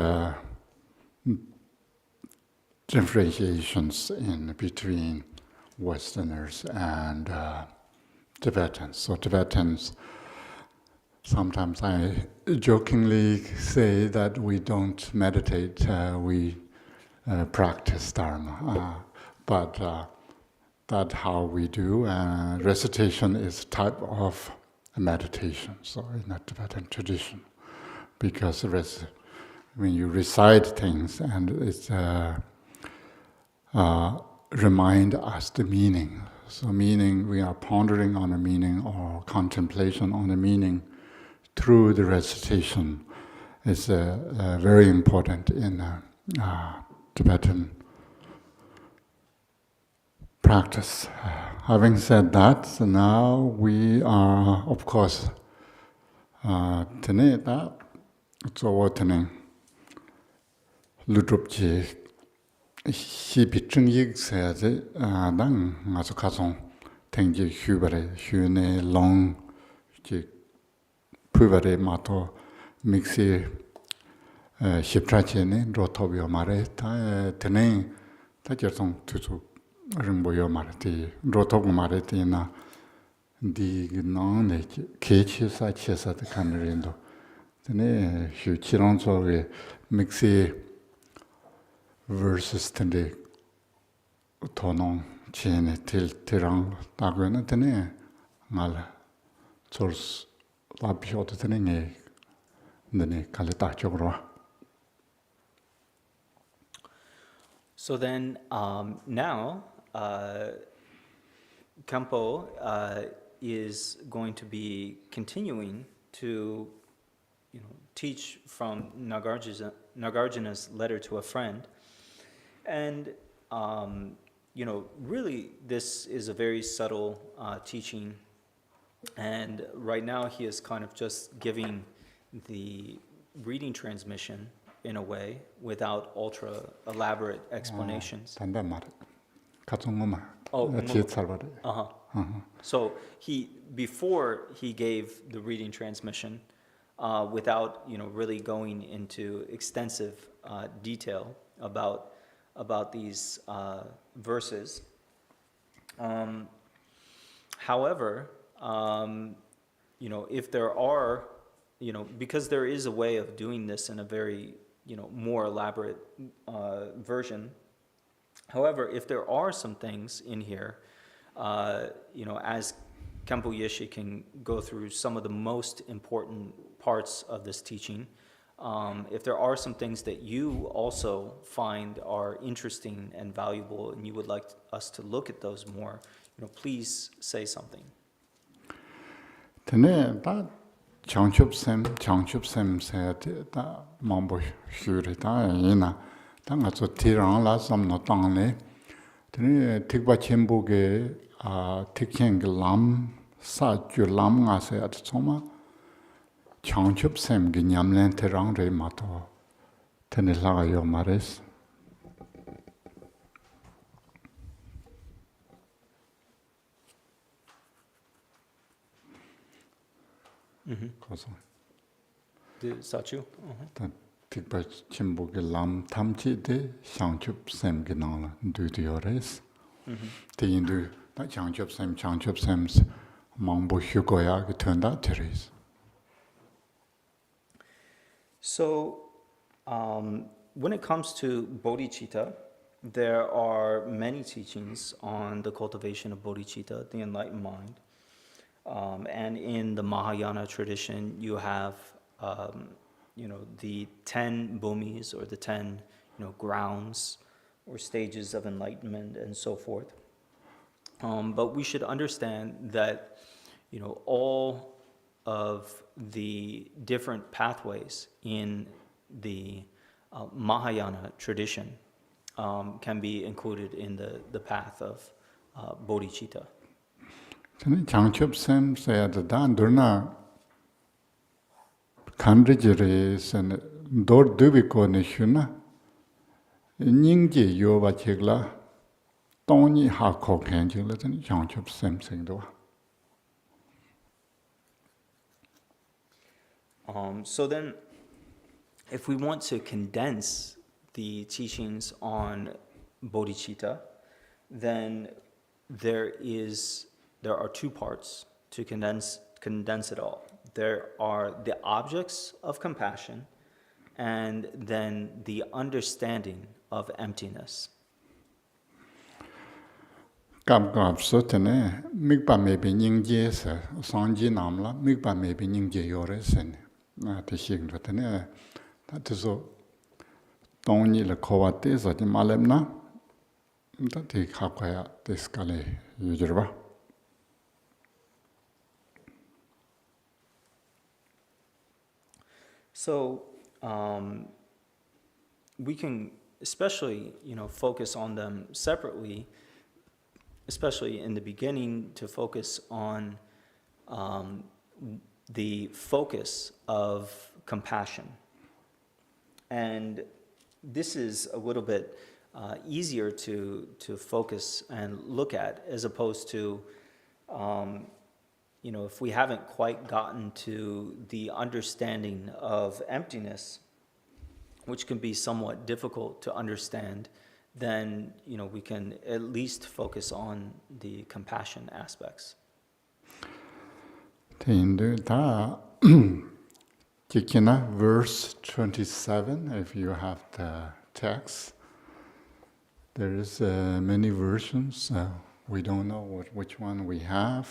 differentiations in between Westerners and Tibetans. So Tibetans, sometimes I jokingly say that we don't meditate, we practice Dharma. But that's how we do. Recitation is a type of meditation, so in the Tibetan tradition. Because when you recite things and it's remind us the meaning. So meaning, we are pondering on the meaning or contemplation on the meaning through the recitation is very important in Tibetan practice. Having said that, so now we are, of course, today that it's overturning Ludrupji. He between you said, then as a cousin, thank you, Hubere, Hune, long, Puvere, Mato, Mixi, Shiprachene, Rotobio Mare, Tene, Tajerton to Rimboyo Marti, Rotobo Maretina, the non cages I chess at the Canarindo. Tene, Huchironso, Mixi. Versus tende tonon chene til tirang dagwena tene ngal chors labjot tene nge nene kalita chogro. So then now Kempo is going to be continuing to teach from Nagarjuna's letter to a friend. And, really this is a very subtle teaching. And right now he is kind of just giving the reading transmission in a way without ultra elaborate explanations. So before he gave the reading transmission, without really going into extensive detail about these verses. However, if there are, because there is a way of doing this in a very, more elaborate version. However, if there are some things in here, as Kempo Yeshe can go through some of the most important parts of this teaching, if there are some things that you also find are interesting and valuable and you would like us to look at those more, please say something. Tene da changchup sem se da mambo hyuri da ina da nga zo tirang la sam no tang le tene tikba chembo ge tikyeng lam sa ju lam nga se at choma changchup sem gi nyamlen terang re ma to tene la yo mares. 거서 The statue. 다 특별 침복의 람 탐지대 상첩 샘게 나라 두디어레스 대인도 다 상첩 샘 망보 휴거야 그 턴다 테레스. So, when it comes to bodhicitta, there are many teachings on the cultivation of bodhicitta, the enlightened mind. And in the Mahayana tradition, you have, the 10 bhumis or the 10, grounds or stages of enlightenment and so forth. But we should understand that, all of the different pathways in the Mahayana tradition can be included in the path of bodhicitta. 저는 장첩샘 써야도 단돌나 간르지레스는 돌드비코네 슈나 닝지 요바책라 돈이 하코 캔질라든 장첩샘 생도. So then, if we want to condense the teachings on bodhicitta, then there are two parts to condense it all. There are the objects of compassion, and then the understanding of emptiness. 갑갑서테네 mikpamebi 닝제서 상지남라 mikpamebi 닝제 요레선 나 대신로테네 다트서 돈이를 코와테서 말렘나 다티 카과야 데스칼레 유저바. So we can especially, focus on them separately, especially in the beginning, to focus on the focus of compassion. And this is a little bit easier to focus and look at, as opposed to if we haven't quite gotten to the understanding of emptiness, which can be somewhat difficult to understand, then we can at least focus on the compassion aspects. Verse 27, if you have the text, there is many versions. We don't know which one we have.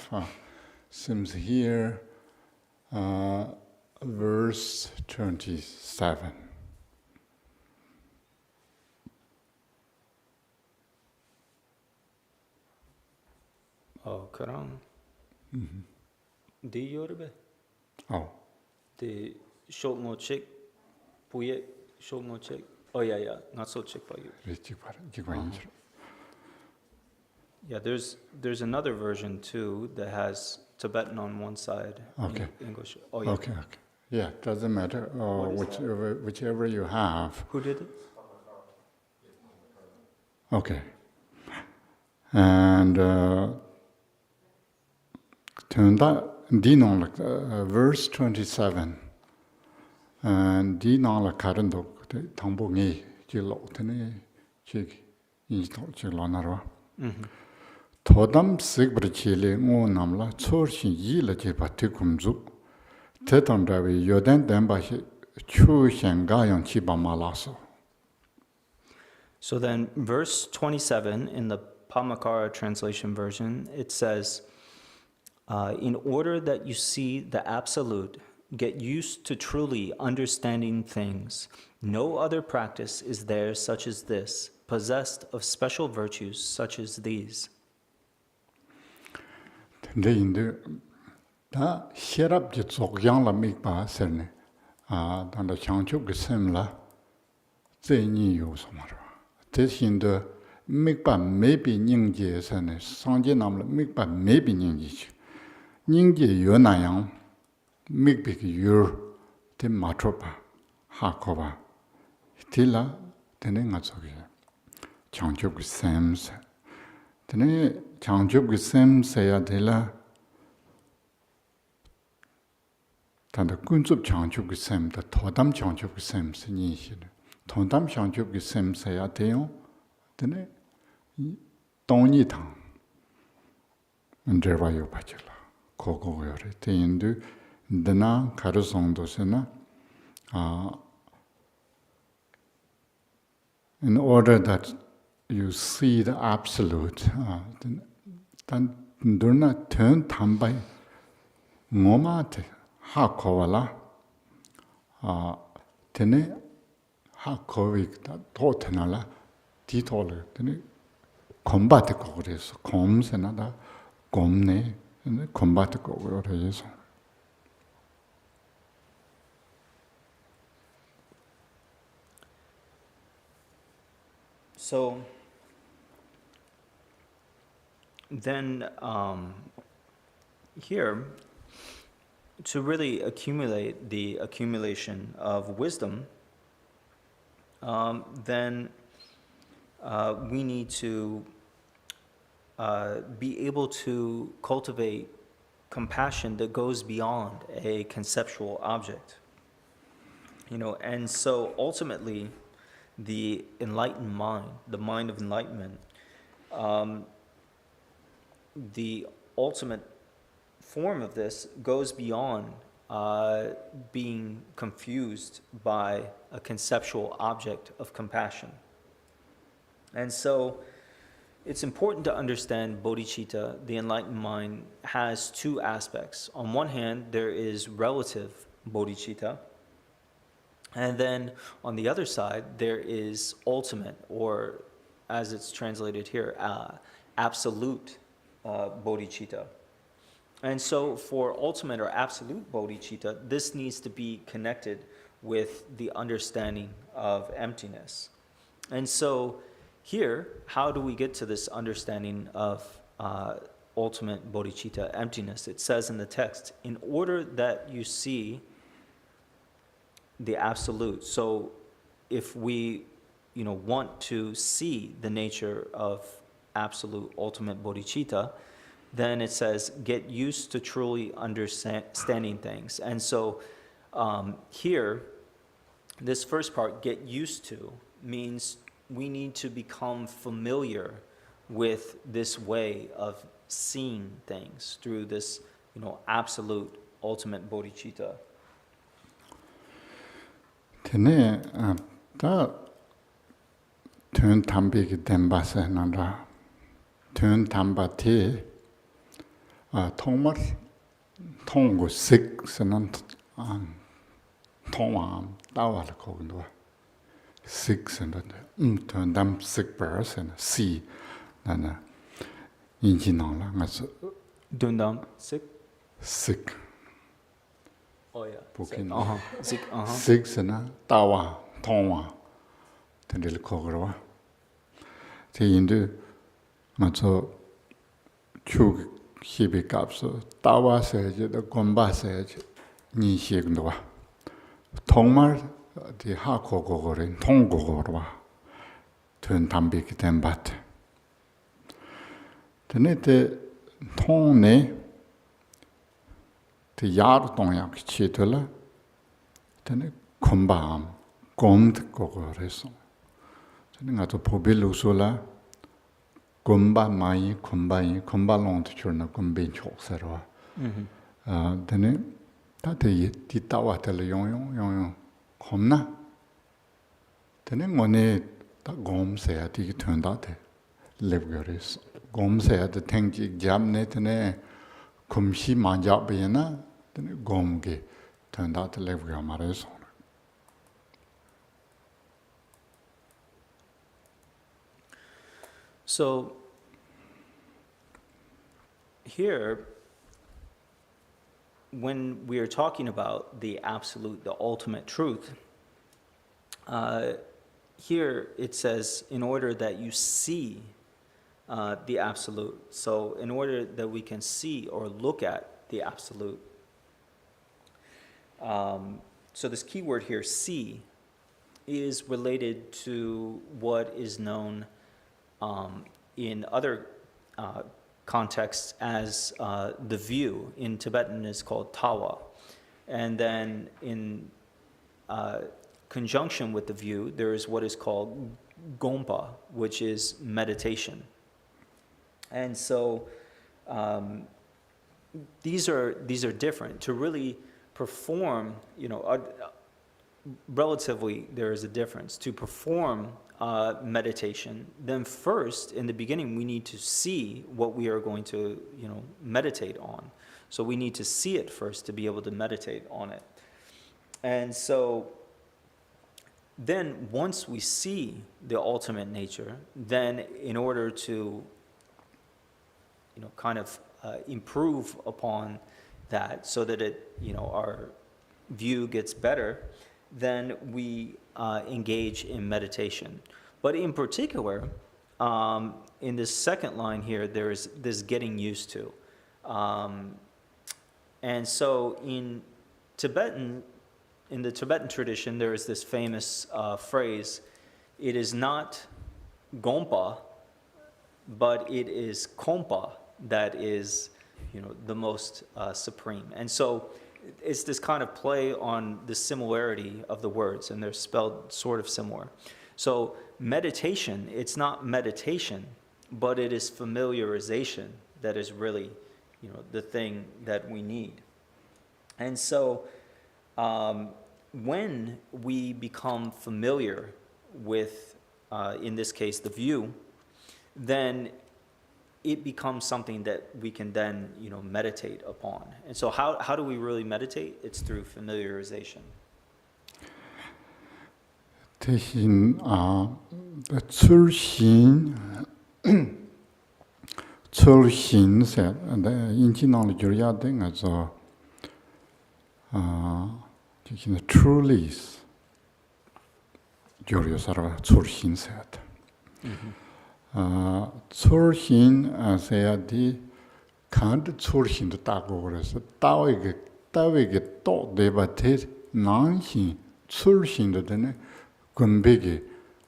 Seems here, verse 27. 그럼 네 요르베. 네 쇼모책 부에 쇼모책. Yeah, not so check by you. Yeah, there's another version too that has Tibetan on one side, English. Yeah. Okay. Yeah, doesn't matter. Whichever you have. Who did it? Okay. And verse 27. And Dinala Karando, Tambongi, Gilotene, Chig, Instolonara. Todam Sigbrachili, Monamla, Chorshi, Yila Jipatikumzu, Tetandavi, Yoden Dembashi, Chu Shangayan Chiba Malaso. So then, verse 27 in the Pamakara translation version, it says, in order that you see the absolute, get used to truly understanding things. No other practice is there such as this, possessed of special virtues such as these. 근데 다 혈압지 쪽양라 mikpa ser네. 단다 창축 그 셈라 제니 요소마라. 대신도 mikpa 매비 닝제에서는 상제 남라 mikpa 매비 닝지지. 닝제 요나양 mikbi 유 대 마트로바 하코바 딜라 되는 거 저기 창축 그 셈스 되네 창축 그 셈스야 딜라 단다 군습 장축의 셈다 도담 장축의 셈스 니시네 도담 장축의 셈서야 돼요 근데 동이당 언제와요 봐줄라 고고요래 대인도 드나 가르송도세나 in order that you see the absolute then durna turn tambai ngomate ha kowala tene ha kovik da totenala ditole tene combat ko 그래서 검세나다 검네 combat ko 그래서 So then here, to really accumulate the accumulation of wisdom, then we need to be able to cultivate compassion that goes beyond a conceptual object. And so ultimately, the enlightened mind, the mind of enlightenment, the ultimate form of this goes beyond being confused by a conceptual object of compassion. And so it's important to understand bodhicitta, the enlightened mind, has two aspects. On one hand, there is relative bodhicitta, and then on the other side, there is ultimate, or as it's translated here, absolute bodhicitta. And so for ultimate or absolute bodhicitta, this needs to be connected with the understanding of emptiness. And so here, how do we get to this understanding of ultimate bodhicitta, emptiness? It says in the text, in order that you see the absolute. So if we want to see the nature of absolute ultimate bodhicitta, then it says get used to truly understanding things. And so here, this first part, get used to, means we need to become familiar with this way of seeing things through this absolute ultimate bodhicitta. tene ta tön tambi ki dembase nanda tön tambati 통말 통고 식스는 통암 따와를 거기도 식스는 tön담 식버스는 시 나나 인지나라 가서 Dundam, sik? 식 Oh yeah. 보긴 Sik, 식스는 따와 통와 된들 거기로 제 인도 맞아 축 hibi kapsu tawa seje da gomba seje ni shigndo wa tongmar di ha ko go gore tong go go wa tön tambi ki tembat tene te tong ne te yar tong yak chi tola tene gomba am gomd go gore so tene nga to pobil usula gomba mai gomba long to churna gombe choksarwa dene tate ti tawa tele yong komna dene ngone ta gom se ati ki thunda te lebgaris gom se ati tengji jamne tene kumshi manja bena dene gom ge thunda te lebga mares. So here, when we are talking about the absolute, the ultimate truth, here it says, in order that you see the absolute. So in order that we can see or look at the absolute. So this key word here, see, is related to what is known in other contexts as the view. In Tibetan is called tawa. And then in conjunction with the view, there is what is called gompa, which is meditation. And so these are different. To really perform, relatively there is a difference. To perform meditation, then first, in the beginning, we need to see what we are going to, meditate on. So we need to see it first to be able to meditate on it. And so then once we see the ultimate nature, then in order to, kind of improve upon that so that it, our view gets better, then we engage in meditation. But in particular, in this second line here, there's this getting used to. And so in the Tibetan tradition, there is this famous phrase, it is not gompa, but it is kompa that is, the most supreme. And so it's this kind of play on the similarity of the words, and they're spelled sort of similar. So meditation, it's not meditation, but it is familiarization that is really, the thing that we need. And so when we become familiar with, in this case, the view, then it becomes something that we can then, meditate upon. And so how do we really meditate? It's through familiarization. 대신 출신세 인지능을 줘야 돼. 그래서 지금 truly 줘야 살아 출신세다. 출신세야디 칸드 출신도 따고 그래서 따위게 또 데바테 난신 출신도 되네. 근백이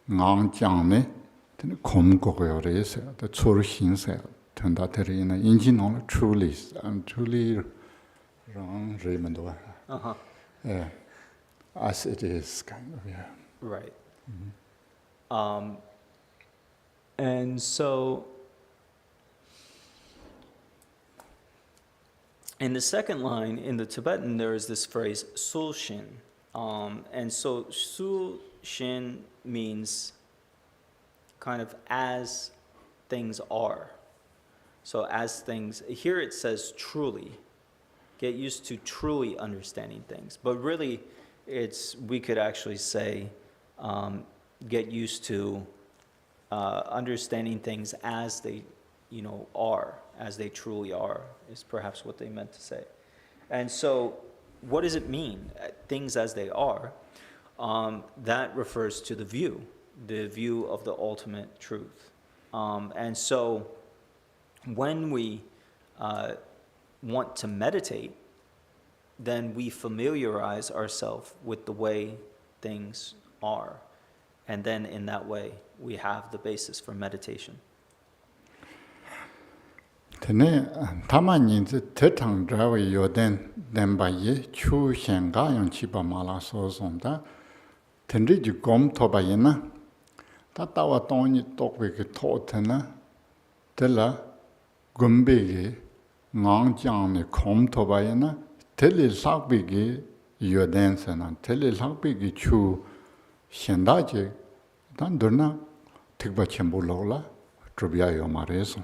낭장네 되네 검고고요. 그래서 출신세 된다들이는 인지능을 truly wrong Raymond. As it is, kind of, yeah. Right. And so, in the second line, in the Tibetan, there is this phrase, sulshin. And so, sulshin means kind of as things are. So, as things, here it says truly. Get used to truly understanding things. But really, we could actually say, get used to understanding things as they, are, as they truly are, is perhaps what they meant to say. And so, what does it mean, things as they are? That refers to the view of the ultimate truth. And so, when we want to meditate, then we familiarize ourselves with the way things are. And then in that way, we have the basis for meditation. Tene tamanyin tetang drawi yoden denbaye chu shenga yon chiba mala so sonda tenri ji gom toba yena ta tawa toni tokwe ke totena tela gombe ge ngang jang ne kom toba yena tele sakbe ge yoden sana tele sakbe ge chu shenda je dan dorna tikba chembo lola trubya yo mare so.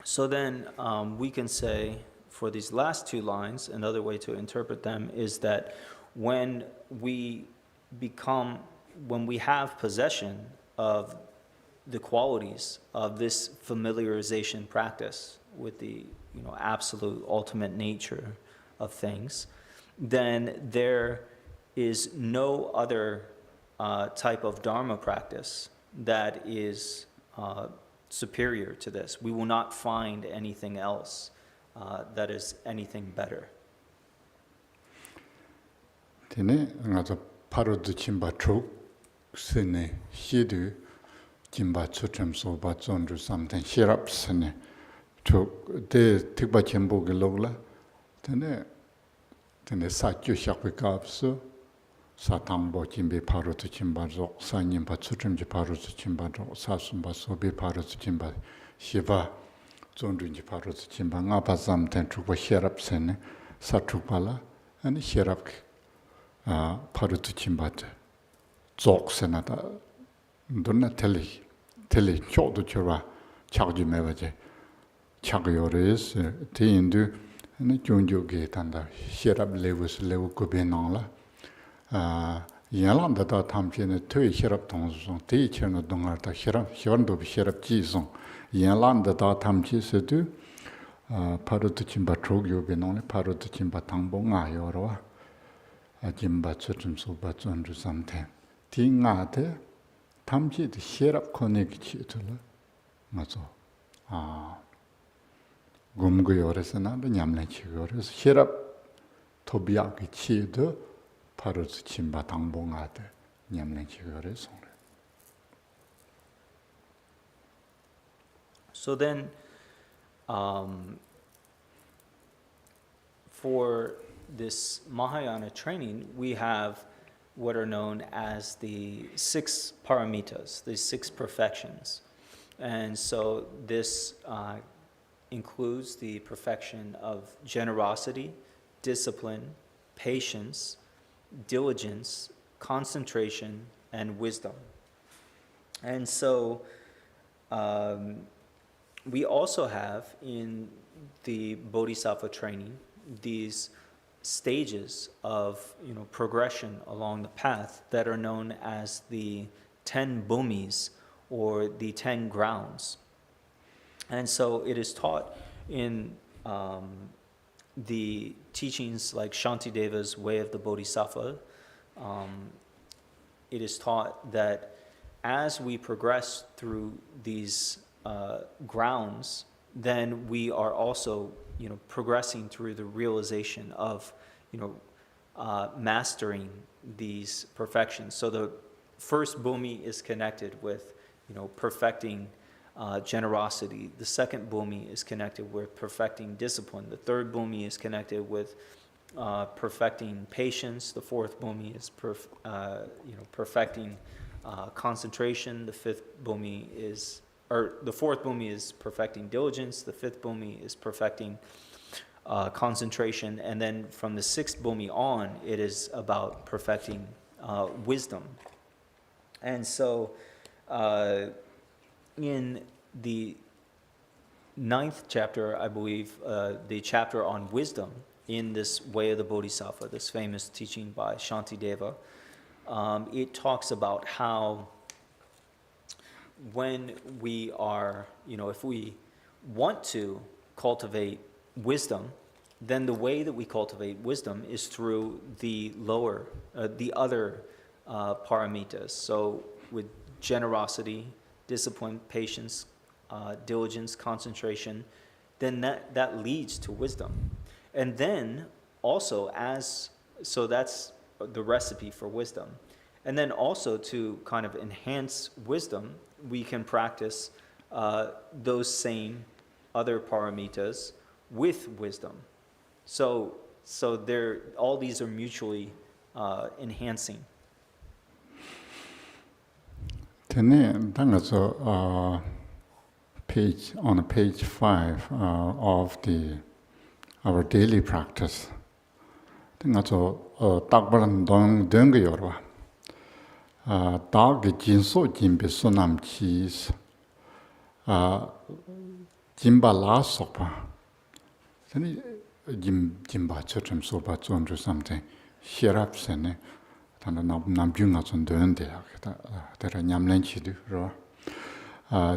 So then we can say, for these last two lines, another way to interpret them is that when we have possession of the qualities of this familiarization practice with the absolute ultimate nature of things, then there is no other type of Dharma practice that is superior to this. We will not find anything else that is anything better. Tene ngazo parodu chimba truk sene shidu chimba chutem so ba zonru something shirap sene 대 특바 전복이 로라 근데 사주 샤크캅스 사탕보 진비 바로도 진바로 사님 바추름지 바로도 진바로 사숨바 소비 바로도 진바 시바 존준지 바로도 진바 아바삼텐 주고 셰랍세네 사축발라 아니 셰랍 바로도 진바데 족세나다 돈나 텔리 쇼도 줘라 차지 매버제 차고요레스 대인도 네 존조게 단다 셰랍 레브스 레브 고베나라 야란다다 탐체네 토이 셰랍 동송 대체는 동아다 셰랍 시원도 셰랍 지송 야란다다 탐체스도 파르트 침바 trogyobinone 파르트 침바 당봉아요로와 짐바 츠름소바 존주 삼테 딩아데 탐지드 셰랍 코넥치들라 맞아 곰고요레스나 냠내치고레스 셰랍 토비아기 치드 파르트 침바 당봉아데 냠내치고레스. So then, for this Mahayana training, we have what are known as the 6 paramitas, the 6 perfections. And so this includes the perfection of generosity, discipline, patience, diligence, concentration, and wisdom. And so we also have in the Bodhisattva training these stages of progression along the path that are known as the 10 bhumis or the 10 grounds. And so it is taught in the teachings like Shantideva's Way of the Bodhisattva. It is taught that as we progress through these grounds, then we are also progressing through the realization of mastering these perfections. So the first bhumi is connected with perfecting generosity. The second bhumi is connected with perfecting discipline. The third bhumi is connected with perfecting patience. The fourth bhumi is perfecting concentration. The fourth bhumi is perfecting diligence. The fifth bhumi is perfecting concentration. And then from the sixth bhumi on, it is about perfecting wisdom. And so in the 9th chapter, I believe, the chapter on wisdom in this Way of the Bodhisattva, this famous teaching by Shantideva, it talks about how when we are, if we want to cultivate wisdom, then the way that we cultivate wisdom is through the other paramitas. So with generosity, discipline, patience, diligence, concentration, then that leads to wisdom. And then also so that's the recipe for wisdom. And then also to kind of enhance wisdom, we can practice those same other paramitas with wisdom. So all these are mutually enhancing. Then on page 5 of our daily practice. 딱바른 동거 요라. 다게 진소 진비 소남치 진발라소파. 근데 진바 좀 소바 좀 something 셰랍세네. 단나 남중가 좀 되는데요. 그다 냠렌치도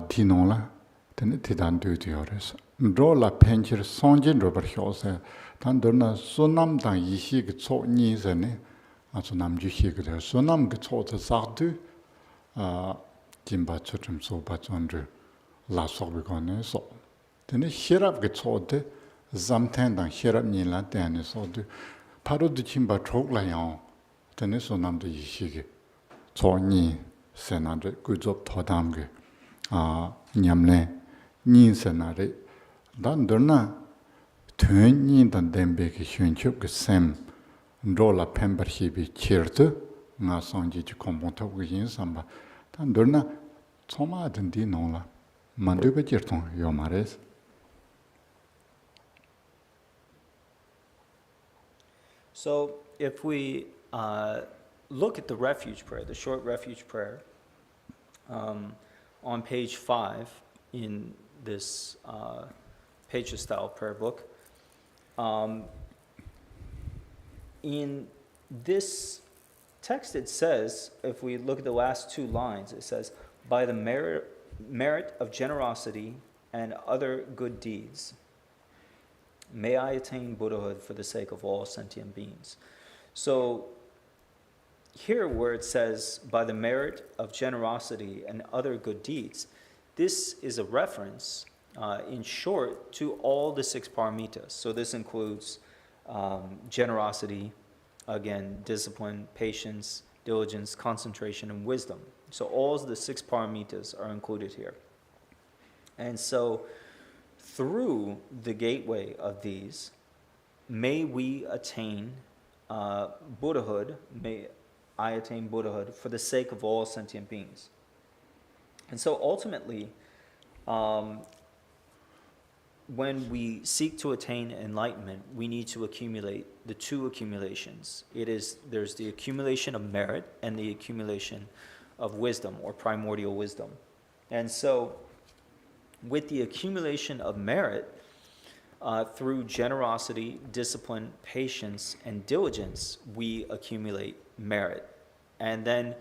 디노라 근데 대단도요래서 로라 펜치르 손진 로버쇼세 단도나 소남당 이시그 초니세네 아주 남주시그 소남 그 초도 사드 진바처 좀 소바 전주 라소비고네서 근데 시랍 그 초데 잠텐당 시랍니라 때에서도 바로도 진바 족라요 근데 소남도 이시그 초니 세나데 구접 더담게 냠레 니세나레 단들나 튼이던 덴베기 슌축 셈 롤라 펜버십이 치르트 nga sanji chi komponta wijin samba tan dorna tsoma dindi nongla mandu ba jirtong yomares. So if we look at the refuge prayer, the short refuge prayer, on page 5 in this Pages-style prayer book, in this text it says, if we look at the last 2 lines, it says, by the merit of generosity and other good deeds, may I attain Buddhahood for the sake of all sentient beings. So here where it says, by the merit of generosity and other good deeds, this is a reference, in short, to all the 6 paramitas. So this includes generosity, again, discipline, patience, diligence, concentration, and wisdom. So all the 6 paramitas are included here. And so through the gateway of these, may we attain Buddhahood, may I attain Buddhahood for the sake of all sentient beings. And so ultimately, when we seek to attain enlightenment, we need to accumulate the 2 accumulations. There's the accumulation of merit and the accumulation of wisdom, or primordial wisdom. And so with the accumulation of merit, through generosity, discipline, patience, and diligence, we accumulate merit. And then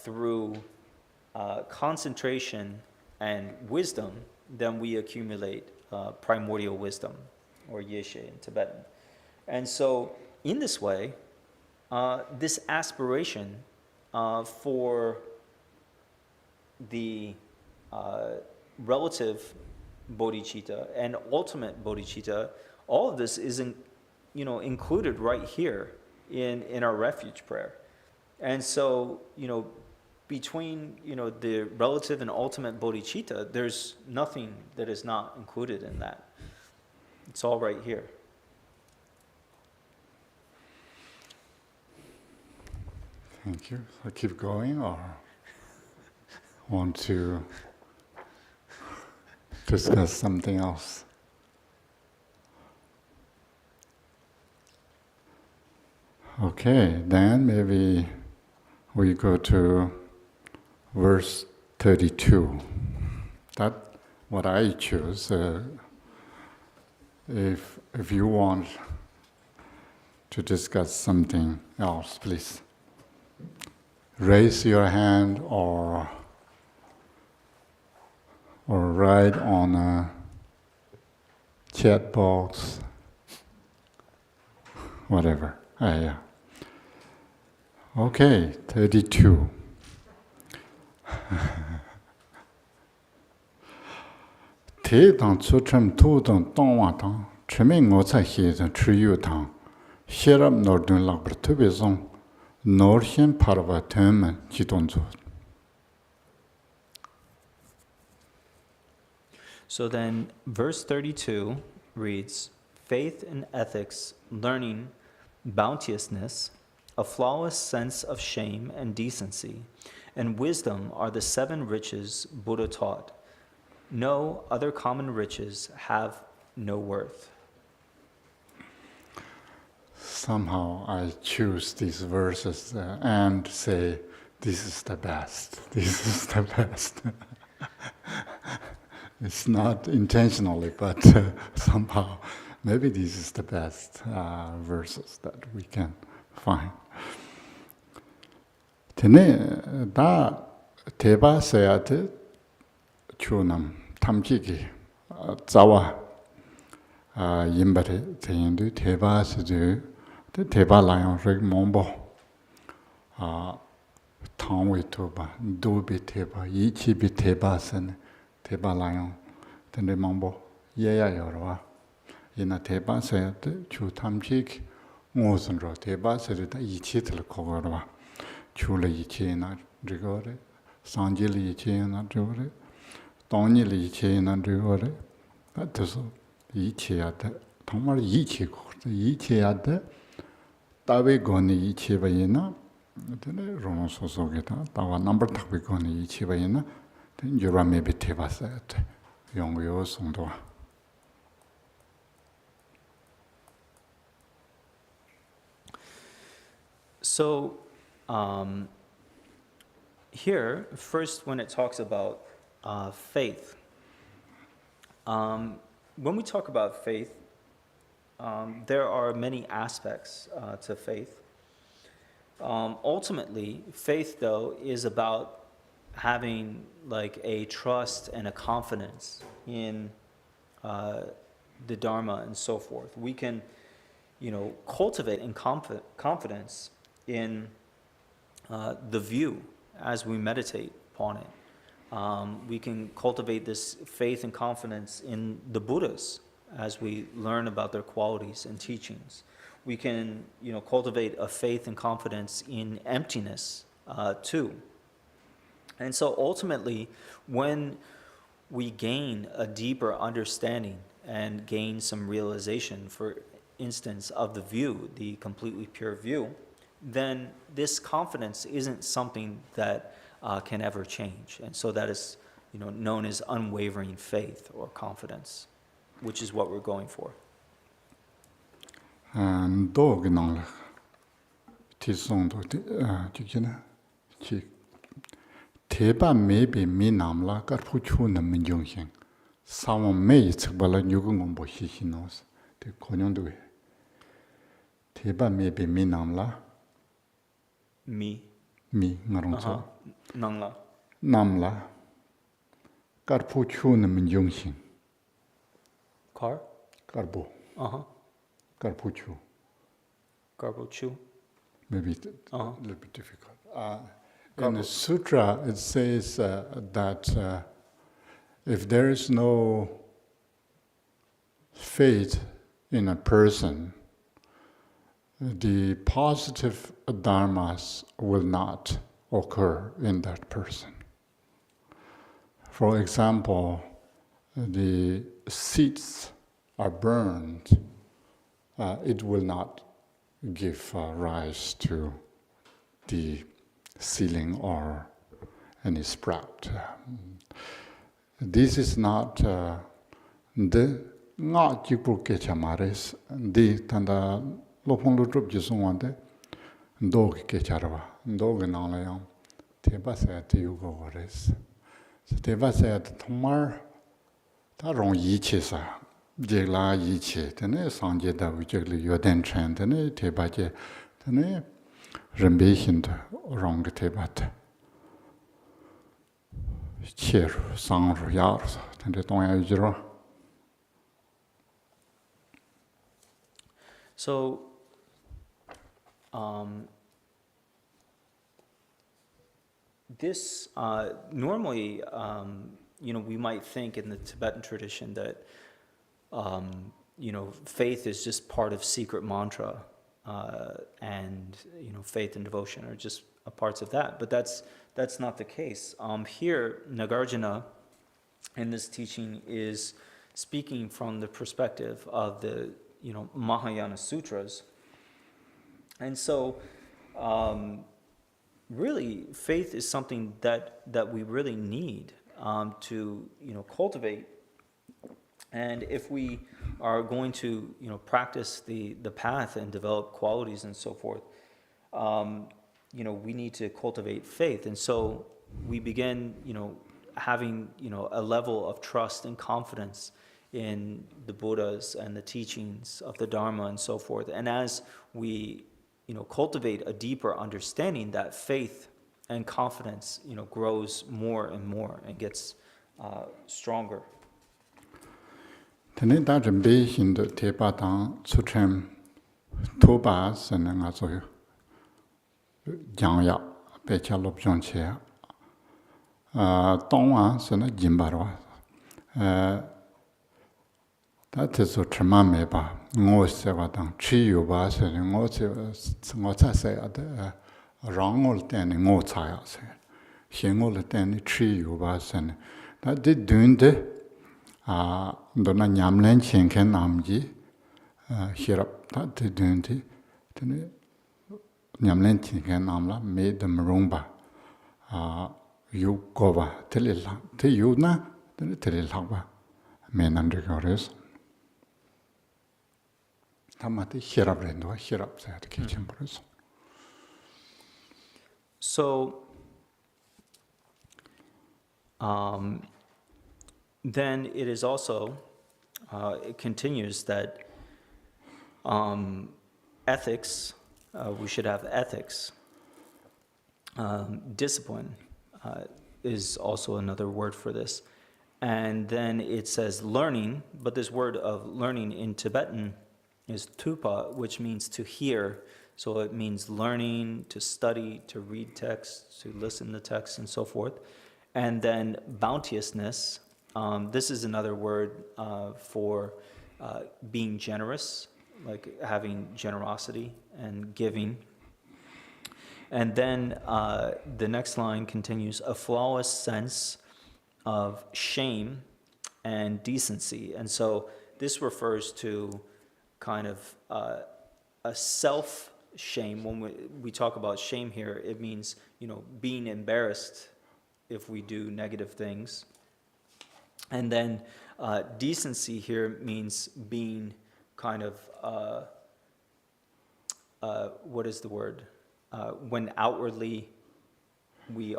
through concentration and wisdom, then we accumulate primordial wisdom, or yeshe in Tibetan. And so in this way, this aspiration for the relative bodhicitta and ultimate bodhicitta, all of this is included right here in our refuge prayer. And so, between the relative and ultimate bodhicitta, there's nothing that is not included in that. It's all right here. Thank you. I keep going, or want to discuss something else? Okay, then maybe we go to verse 32. That's what I choose. If you want to discuss something else, please raise your hand or write on a chat box, whatever. Yeah. Okay, 32. Te dang tsu chum tu dang dong wa dang, chime ngo ca xie zang chi yu dang, xie rab nor dun lak bar tu be zong, nor xian parwa tun man ji don zu. So then, verse 32 reads, faith and ethics, learning, bounteousness, a flawless sense of shame and decency, and wisdom are the 7 riches Buddha taught. No other common riches have no worth. Somehow I choose these verses and say, this is the best, this is the best. It's not intentionally, but somehow, maybe this is the best verses that we can find. Tene da teba sayate chunam tamchiki zawa yimbare teyendu teba sidu te teba layon reg mombo tangwe toba dobi teba ichi bi teba sen teba layon tende mombo yeya yorwa ina teba sayate chu tamchiki ngosunro teba sidu ichi tel kogorwa chula ichi na sanji li ichi na tongni li ichi na 그래서 이치야다 정말 이치고 이치야다 따위고니 이치바이나 근데 로노 소소게다 따와 넘버 탁비고니 이치바이나 유라메 비테바사야 용요 송도 So here, first when it talks about faith, when we talk about faith, there are many aspects to faith. Ultimately, faith, though, is about having like a trust and a confidence in the Dharma and so forth. We can, cultivate in confidence in the view as we meditate upon it. We can cultivate this faith and confidence in the Buddhas as we learn about their qualities and teachings. We can, cultivate a faith and confidence in emptiness too. And so ultimately, when we gain a deeper understanding and gain some realization, for instance, of the view, the completely pure view, then this confidence isn't something that can ever change. And so that is, known as unwavering faith or confidence, which is what we're going for. And dog nang tisongdo jikina chi teba maybe mi namla karpu chu na minjongxing samo mei tsibala nyugong bo hihinos de konyongdo teba maybe mi namla mi ngarongso namla karpu chu na minjongxing karbo Karpuchu. Maybe a little bit difficult. In the sutra, it says that if there is no faith in a person, the positive dharmas will not occur in that person. For example, the seeds are burned. It will not give rise to the seedling or any sprout. This is not the not jipu kechamares the tanda lopong lutrup jisungwante dog kecharwa dog nalayam teba sayat yugo ores teba sayat thomar ta rong yi chesa Jela yiche, tene sanje da wujegli yoden chen, tene teba je, tene rembe hinda rong tebat. Cheru, sangru, yaru, tene tonya yujiro. So, this normally, we might think in the Tibetan tradition that faith is just part of secret mantra, and faith and devotion are just parts of that. But that's not the case. Here, Nagarjuna, in this teaching, is speaking from the perspective of the Mahayana Sutras, and so really, faith is something that we really need to cultivate. And if we are going to, practice the path and develop qualities and so forth, we need to cultivate faith. And so we begin, having, a level of trust and confidence in the Buddhas and the teachings of the Dharma and so forth. And as we, cultivate a deeper understanding, that faith and confidence, grows more and more and gets stronger. Tene da rembe hinda teba tang tsuchem toba sene nga zoyo jangya pecha lopchon che tongwa sene jimbarwa da teso trima meba ngo sewa tang chi yuba sene ngo ca seya de rangol teni ngo ca ya sene xingol teni chi yuba sene da di dunde ndona nyamlen chenken namji hirap ta tidenti tene nyamlen chenken namla me dem rongba yu goba telila te yu na telila ba menandri gores tamati hirap rendo hirap sa de kitchen bros. So then it is also, it continues that ethics, we should have ethics. Discipline is also another word for this. And then it says learning, but this word of learning in Tibetan is tupa, which means to hear. So it means learning, to study, to read texts, to listen to texts, and so forth. And then bounteousness, this is another word for being generous, like having generosity and giving. And then the next line continues, a flawless sense of shame and decency. And so this refers to kind of a self-shame. When we talk about shame here, it means, being embarrassed if we do negative things. And then decency here means being kind of, what is the word? When outwardly we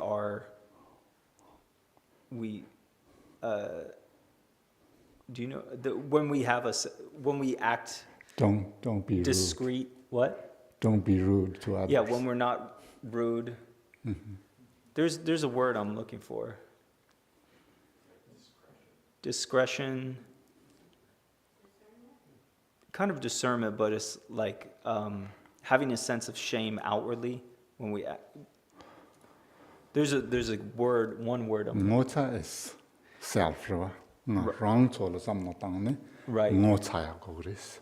do you know when we act Don't be discreet, rude. what? Don't be rude to others. Yeah, when we're not rude. Mm-hmm. There's a word I'm looking for. Discretion. Kind of discernment, but it's like having a sense of shame outwardly when we act. There's a word, one word. Ngota is self, right? Wrong to some tang Right. Ngota ya goris.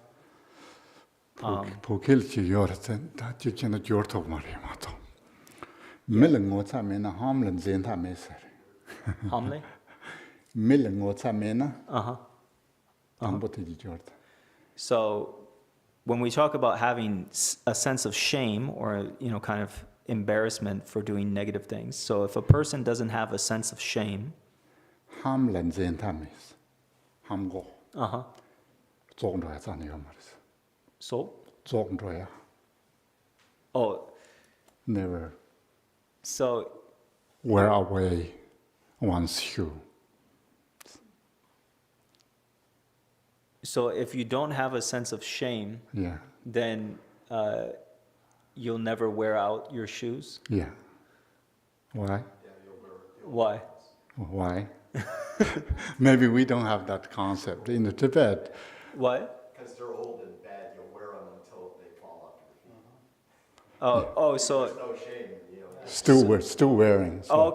Pokil chi yorten ta chi chena jorto mari mato. Mil ngota mena hamlen zenta meser. Hamle? Mil ngota mena. Jorta. So when we talk about having a sense of shame or, kind of embarrassment for doing negative things. So if a person doesn't have a sense of shame, hamlen zenta mes. Hamgo. Zong ya zan yo maris. So? Zong ya. Oh. Never. So. Wear away one's shoe. So if you don't have a sense of shame, then you'll never wear out your shoes? Yeah. Why? Why? Why? Maybe we don't have that concept in Tibet. Why? Because they're old and bad, you'll wear them until they fall off your feet. Oh, so... There's no shame, Still wearing. So. Oh,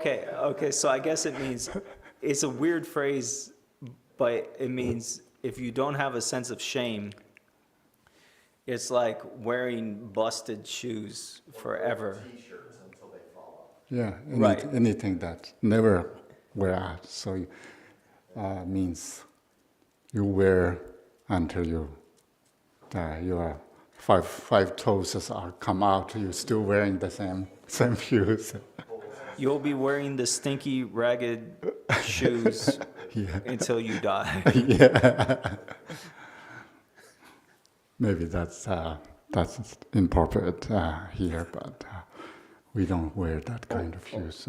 okay. So I guess it means, it's a weird phrase, but it means if you don't have a sense of shame, it's like wearing busted shoes forever. T-shirts until they fall off. Yeah, anything that never wear out. So means you wear until you die. Your five toes are come out. You're still wearing the same shoes. You'll be wearing the stinky, ragged shoes until you die. Yeah. Maybe that's inappropriate here, but we don't wear that kind of shoes.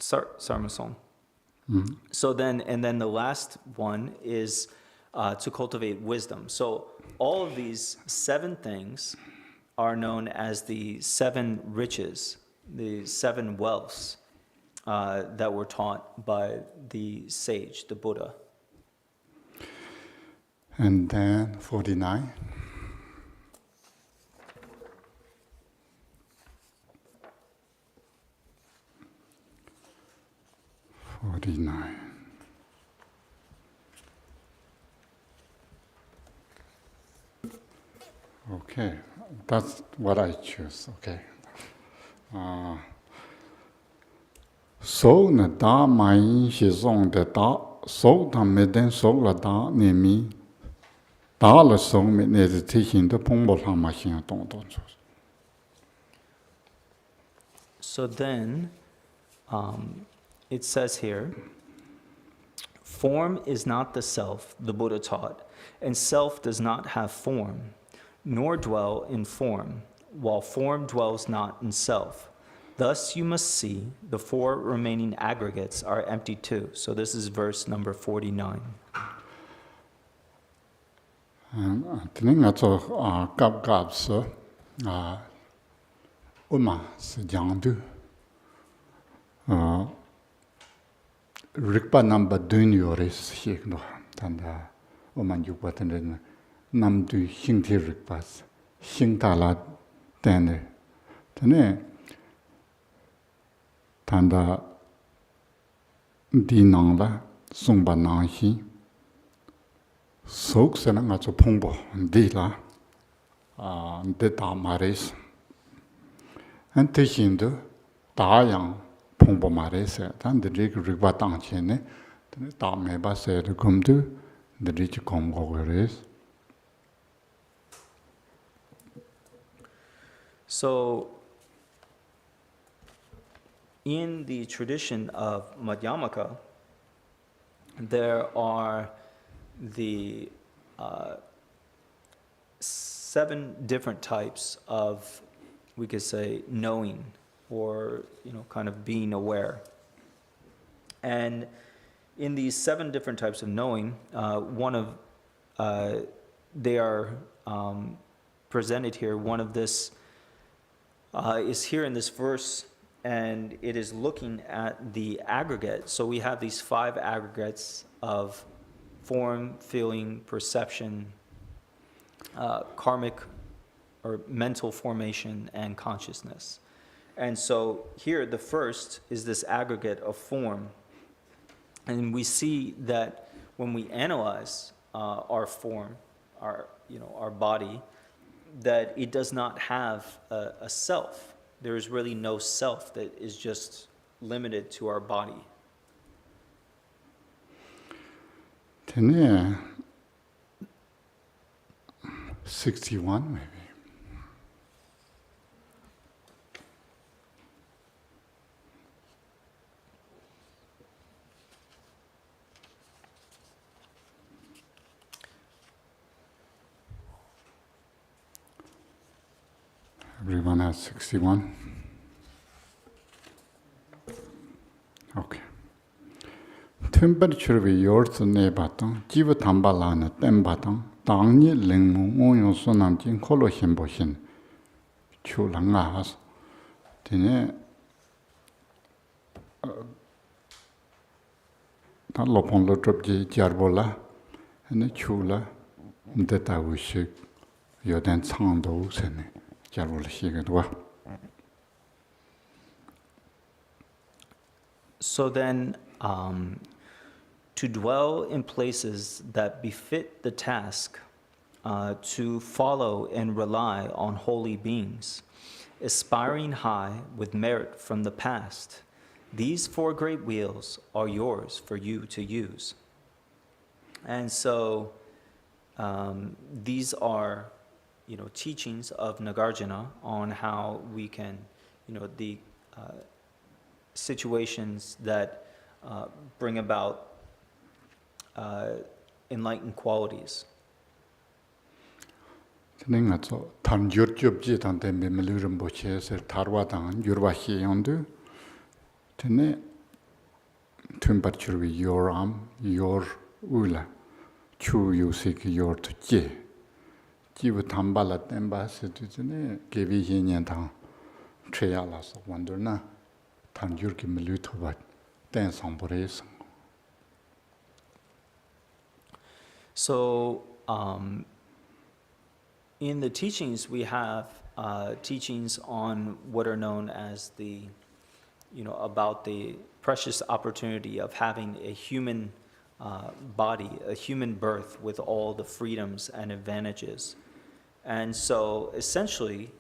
Sarmason. So then the last one is to cultivate wisdom. So all of these 7 things are known as the 7 riches, the 7 wealths that were taught by the sage, the Buddha. And then 49. Okay, that's what I choose. Okay. So na da mai shi zong de da so tam me den so la da ne mi da la so me ne de ti hin de pong bo la ma xin dong dong zo. So then, it says here, form is not the self, the Buddha taught, and self does not have form, nor dwell in form, while form dwells not in self. Thus you must see the four remaining aggregates are empty too. So this is verse number 49. Tene nga zo gab gab so uma se jang du rikpa number dun yoris hik no tanda uma yukpa tene nam du hing ti rikpa hing ta la tene tanda di nang la sung ba nang hi sok se na nga zo pong bo di la de ta ma res an te hin de da yang pong bo ma res tan de rig rig ba tang chen ne ta me ba se de gum du de ri chi kom go res. So, in the tradition of Madhyamaka, there are the 7 different types of, we could say, knowing, or kind of being aware. And in these 7 different types of knowing, they are presented here. One of this is here in this verse, and it is looking at the aggregate. So we have these 5 aggregates of form, feeling, perception, karmic or mental formation, and consciousness. And so here the first is this aggregate of form. And we see that when we analyze our form, our body, that it does not have a self. There is really no self that is just limited to our body. Tene 61 maybe. Everyone has 61? Okay. Temperature we yours ne batang, jiva tambalana, tem batang, tangni lingmu, onyo sonam jin, kolo himbo hin, chulanga has. Tine, ta lopon lo drop ji jarbola, and chula, deta wishik, yoden sando sene. So then, to dwell in places that befit the task, to follow and rely on holy beings, aspiring high with merit from the past, these 4 great wheels are yours for you to use. And so, these are teachings of Nagarjuna on how we can, the situations that bring about enlightened qualities. Your arm, your ula, chu you seek your to je. Jiva tambala temba situne kevi hinyan tang treyala so wonder na tanjur ki miluto bat ten sambores. So in the teachings we have teachings on what are known as the about the precious opportunity of having a human body, a human birth with all the freedoms and advantages. And so essentially,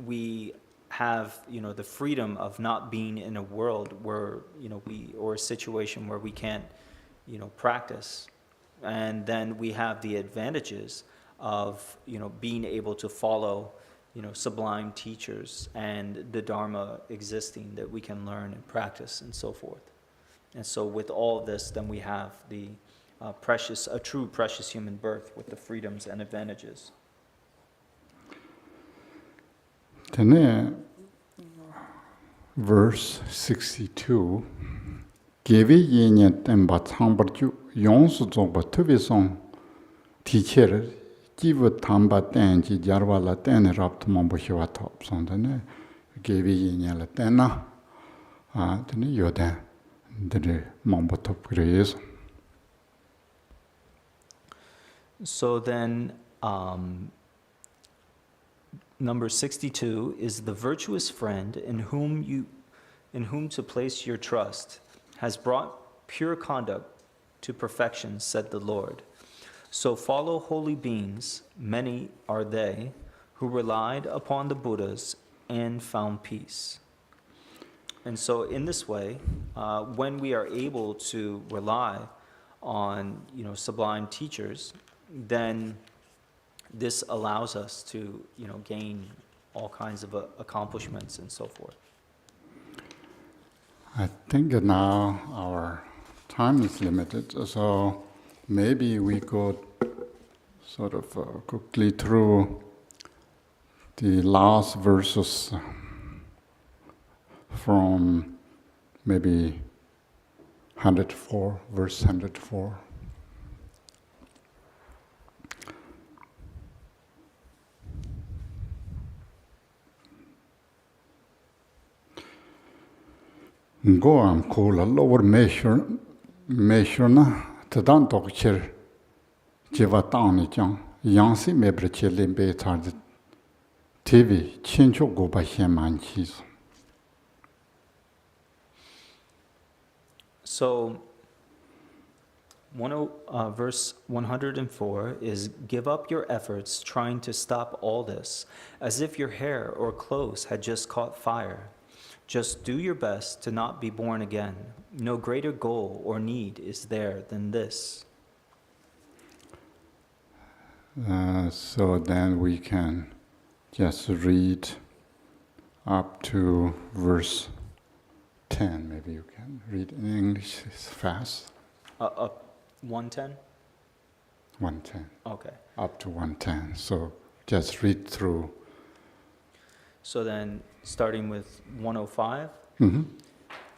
we have, the freedom of not being in a world where, or a situation where we can't, practice. And then we have the advantages of, being able to follow, sublime teachers and the Dharma existing that we can learn and practice and so forth. And so with all of this, then we have the a true precious human birth with the freedoms and advantages. Then, verse 62, Gevi yenye temba tsangbarju yonsu zogba tubi song ticher jivu tamba tenji jarwa la teni rapt mambu hiwa top song dene Gevi yenye la tena dene yoden dene mambu top kriyeso. So then, number 62 is the virtuous friend in whom to place your trust has brought pure conduct to perfection, said the Lord. So follow holy beings, many are they, who relied upon the Buddhas and found peace. And so in this way, when we are able to rely on, sublime teachers, then this allows us to, gain all kinds of accomplishments and so forth. I think now our time is limited, so maybe we could sort of quickly through the last verses from maybe 104, verse 104. Go am cool lower measure na tadan dokcher jiva tang jang yangsi mebre chelen be tard TV chincho go ba hian chi. So verse 104 is, give up your efforts trying to stop all this, as if your hair or clothes had just caught fire. Just do your best to not be born again. No greater goal or need is there than this. So then we can just read up to verse 10. Maybe you can read in English. It's fast. 110? 110. Okay. Up to 110. So just read through. So then, starting with 105.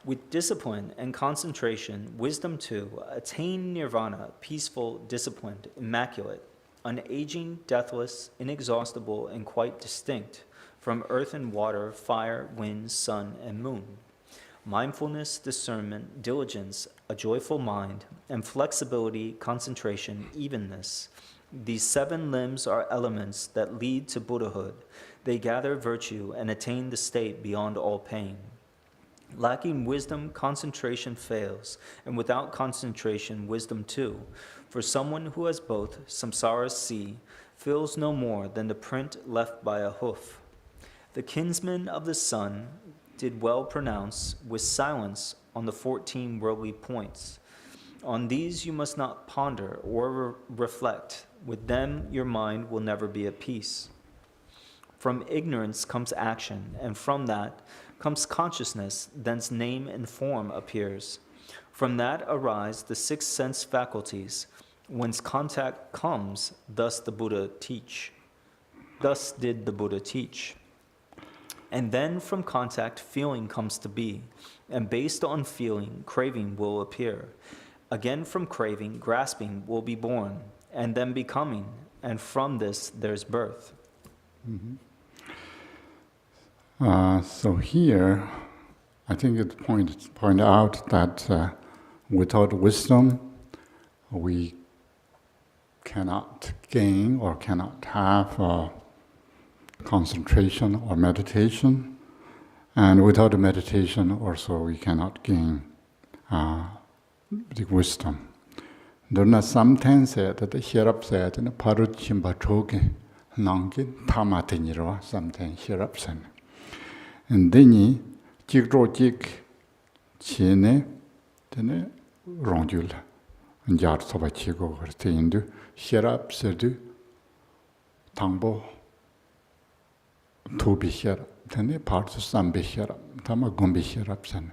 With discipline and concentration, wisdom too, attain nirvana, peaceful, disciplined, immaculate, unaging, deathless, inexhaustible, and quite distinct from earth and water, fire, wind, sun, and moon. Mindfulness, discernment, diligence, a joyful mind, and flexibility, concentration, evenness. These 7 limbs are elements that lead to Buddhahood. They gather virtue and attain the state beyond all pain. Lacking wisdom, concentration fails, and without concentration, wisdom too. For someone who has both, samsara's sea, feels no more than the print left by a hoof. The kinsman of the sun did well pronounce with silence on the 14 worldly points. On these you must not ponder or reflect. With them your mind will never be at peace. From ignorance comes action, and from that comes consciousness, thence name and form appears. From that arise the 6 sense faculties. Whence contact comes, thus the Buddha teach. Thus did the Buddha teach. And then from contact, feeling comes to be, and based on feeling, craving will appear. Again from craving, grasping will be born, and then becoming, and from this there's birth. So here, I think it point out that without wisdom, we cannot gain or cannot have concentration or meditation, and without meditation also we cannot gain the wisdom. There are sometimes said that the hirap said in the parut chimba choge nangin tamatiniwa sometimes hirap sen. And then jik chine, then rongula. And jar soba chigo or tindu, sherab serdu, tangbo, tubi sherab, then parts of sambi sherab, tama gumbi sherab sen.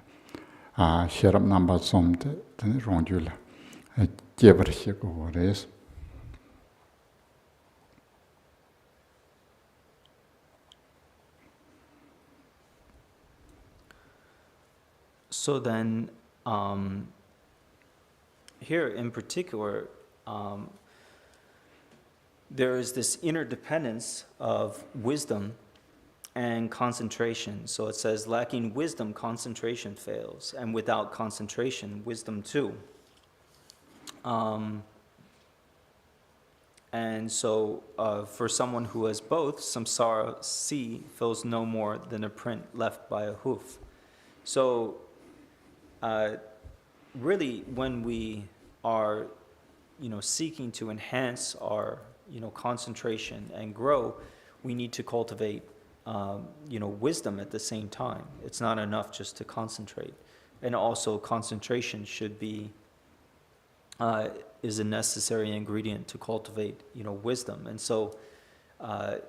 Sherab namba somte, then rongula. Jever chigo is. So then, here in particular, there is this interdependence of wisdom and concentration. So it says, lacking wisdom, concentration fails, and without concentration, wisdom too. And so for someone who has both, samsara sea feels no more than a print left by a hoof. So really, when we are, seeking to enhance our, concentration and grow, we need to cultivate, wisdom at the same time. It's not enough just to concentrate. And also, concentration should be, is a necessary ingredient to cultivate, wisdom. And so,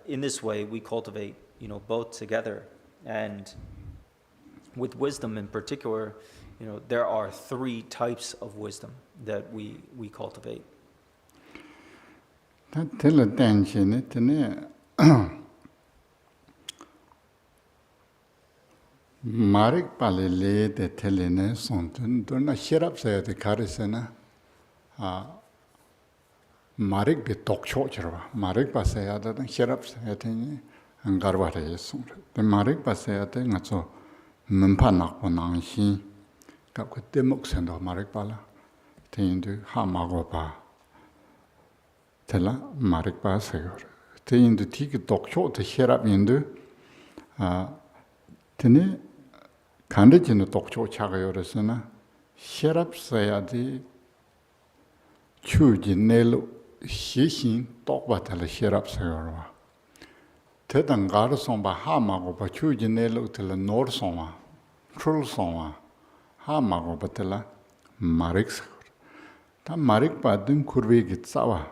in this way, we cultivate, both together. And with wisdom in particular, there are 3 types of wisdom that we cultivate. Marik palile de telene sontun durna sherab saya de karisena marik be tokcho chirwa marik pasaya da sherab saya de angarwa re song de marik pasaya de ngacho mumpa nakpo nangshi ka ko temok sendo marik pala tindu hamago pa tela marik pa sayor tindu tik tokcho de sherab indu tene 간르지는 독초 차가요르스나 셰랍사야디 추진넬 시신 똑바탈 셰랍사요르와 대단가르 송바 하마고 바 추진넬 우틀 노르송와 트룰송와 하마고 바텔라 마릭스 다 마릭 받은 쿠르베기 싸와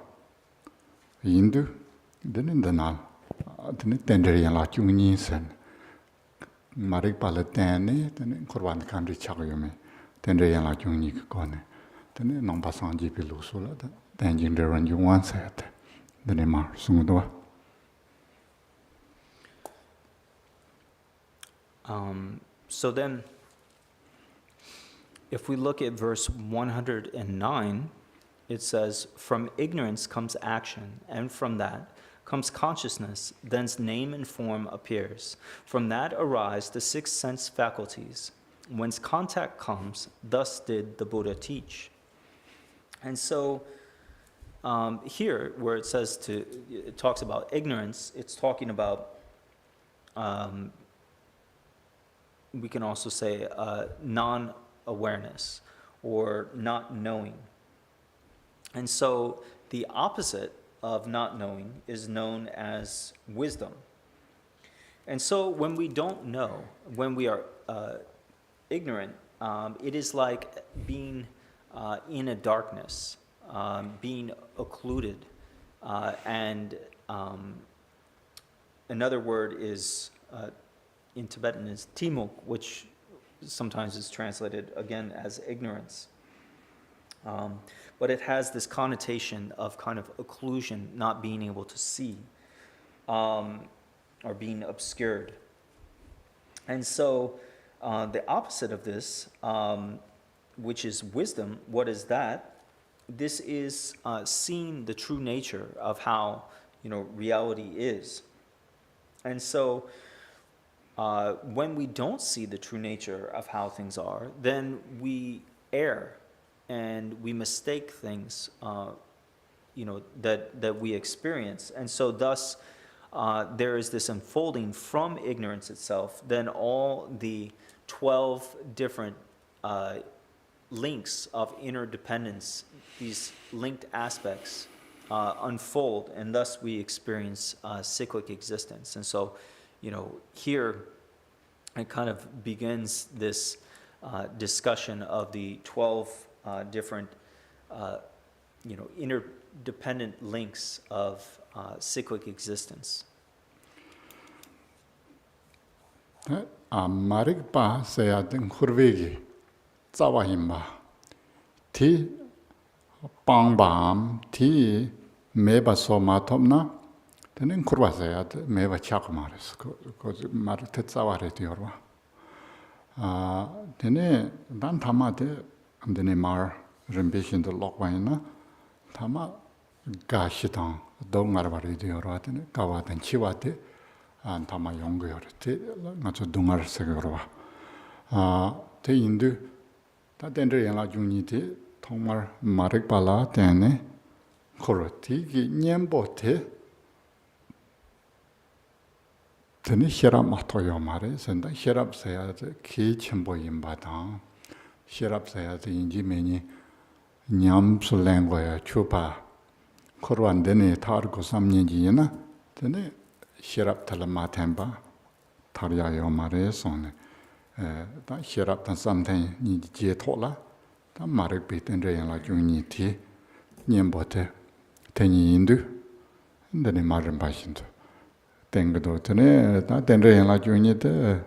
인도 되는 데날 드네 텐데리안라 중니선 마릭 발레테네 테네 코르반 칸리 차고요메 텐레양라 중니 그거네 테네 농바상지 빌로솔라다 땡징데런 중완사야테 테네 마 숭도와 So then, if we look at verse 109, it says, "From ignorance comes action, and from that comes consciousness, thence name and form appears. From that arise the 6 sense faculties. Whence contact comes, thus did the Buddha teach." And so here, where it says it talks about ignorance, it's talking about, we can also say non-awareness or not knowing. And so the opposite of not knowing is known as wisdom. And so when we don't know, when we are ignorant, it is like being in a darkness, being occluded. And another word is, in Tibetan, is timok, which sometimes is translated again as ignorance. But it has this connotation of kind of occlusion, not being able to see, or being obscured. And so the opposite of this, which is wisdom, what is that? This is seeing the true nature of how, reality is. And so when we don't see the true nature of how things are, then we err. And we mistake things, that we experience. And so thus, there is this unfolding from ignorance itself. Then all the 12 different links of interdependence, these linked aspects, unfold. And thus we experience cyclic existence. And so, here, it kind of begins this discussion of the 12 different, interdependent links of cyclic existence. Marikpa saya den khurvegi tsawahimba ti pangbam ti meba so matopna tenen kurwa saya meba chakmares ko marite tsaware diorwa tene dan tamate andene mar rembeshin de lokwaina tama gashitan dongarwari diorwa tene kawadan chiwate tama 용거였대 맞아 동아를 세거와 대 인도 다 된들 연락 중이데 정말 말을 발라 되네 코로티기 년보테 드니 시랍 맡어요 말에 선다 시랍 세야지 기 첨보인 바다 시랍 세야지 인지면이 냠술랭 거야 추파 코로 안 되네 타르고 3년지나 되네 시랍 탈마템바 타리아요 말에서는 다 시랍 단 삼ten 니지에 토라 다 말을 비든레양라 중니티 년보테 테니인도 근데 말은 바신도 땡거도 전에 다 된레양라 중니데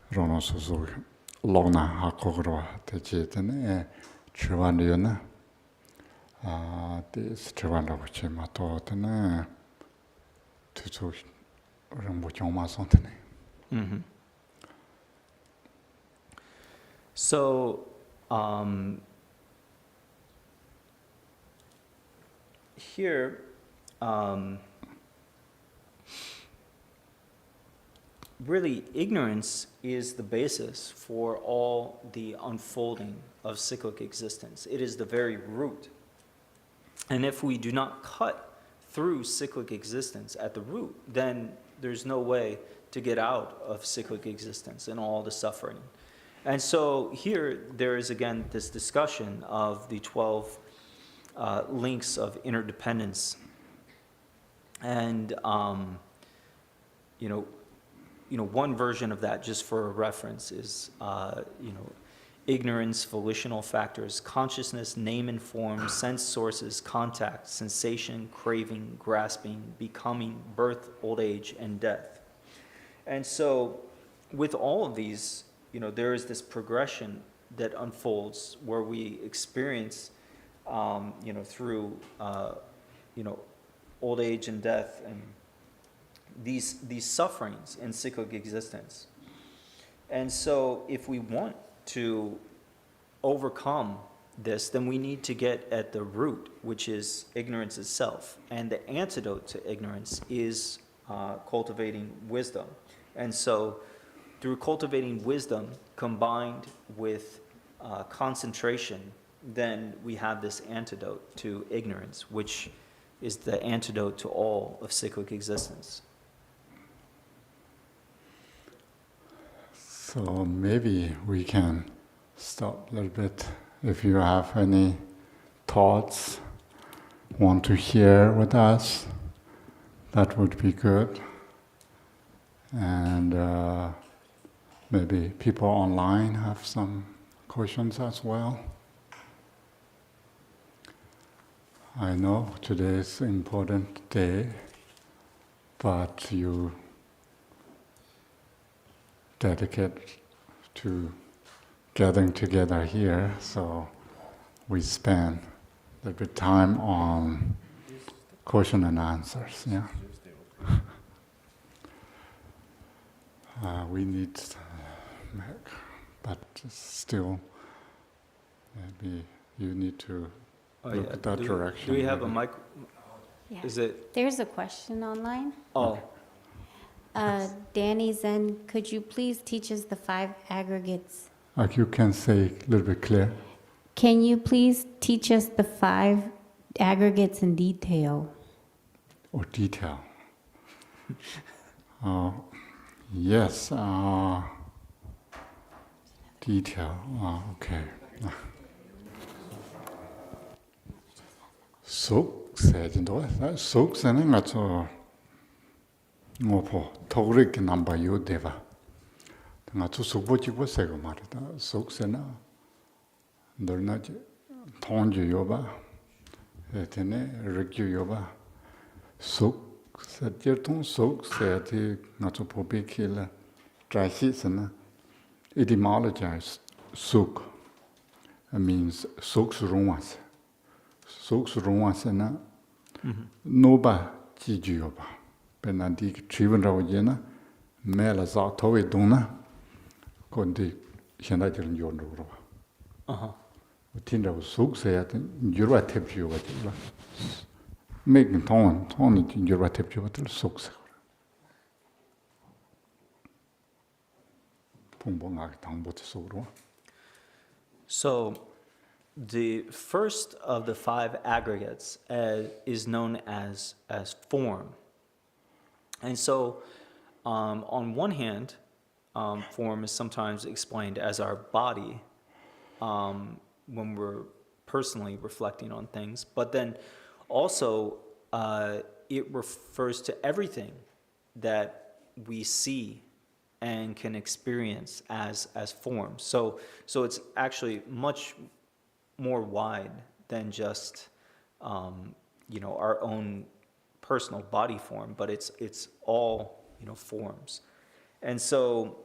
로노소소 로나 하코그로 대지에는 주반이었나 데스 주반라고 치마 또 때는 So, here, really, ignorance is the basis for all the unfolding of cyclic existence. It is the very root. And if we do not cut through cyclic existence at the root, then there's no way to get out of cyclic existence and all the suffering. And so here there is again this discussion of the 12 links of interdependence. And one version of that, just for a reference, is ignorance, volitional factors, consciousness, name and form, sense sources, contact, sensation, craving, grasping, becoming, birth, old age, and death. And so with all of these, there is this progression that unfolds where we experience, through, old age and death and these sufferings in cyclic existence. And so if we want to overcome this, then we need to get at the root, which is ignorance itself. And the antidote to ignorance is cultivating wisdom. And so through cultivating wisdom combined with concentration, then we have this antidote to ignorance, which is the antidote to all of cyclic existence. So maybe we can stop a little bit. If you have any thoughts, want to share with us, that would be good. And maybe people online have some questions as well. I know today is an important day, but you dedicate to gathering together here, so we spend a little bit of time on question and answers. Yeah, we need, but still, maybe you need to look at that direction. Do we have a mic? Yeah. Is it? There's a question online. Oh. Danny Zen, could you please teach us the 5 aggregates? Like you can say a little bit clear. Can you please teach us the 5 aggregates in detail? Or detail. Yes. Detail. Okay. Sok 세진도 sok 세는 가서 뭐보 토그릭 넘버 요데바 nga tsu sukpo chikpo sego marita, suk sena, dorna chi tongju yoba, tene rikyu yoba, suk, sa jirtong suk sayati nga tsu popi kila, trashi sena, etymologize suk, means suk's rungwas. Suk's rungwas sena, noba jiju yoba, pena di trivan rawa jena, mela za towe dungna, kondi 현대적인 요원으로 봐. tindaw suk sayat njurwa tepchiyo wachila. Mekin tong njurwa tepchiyo wachila suk sayat. Pungbo ngaki tangbo te sukro. So the first of the 5 aggregates is known as form. And so on one hand, form is sometimes explained as our body when we're personally reflecting on things, but then also it refers to everything that we see and can experience as form. So it's actually much more wide than just our own personal body form, but it's all forms. And so,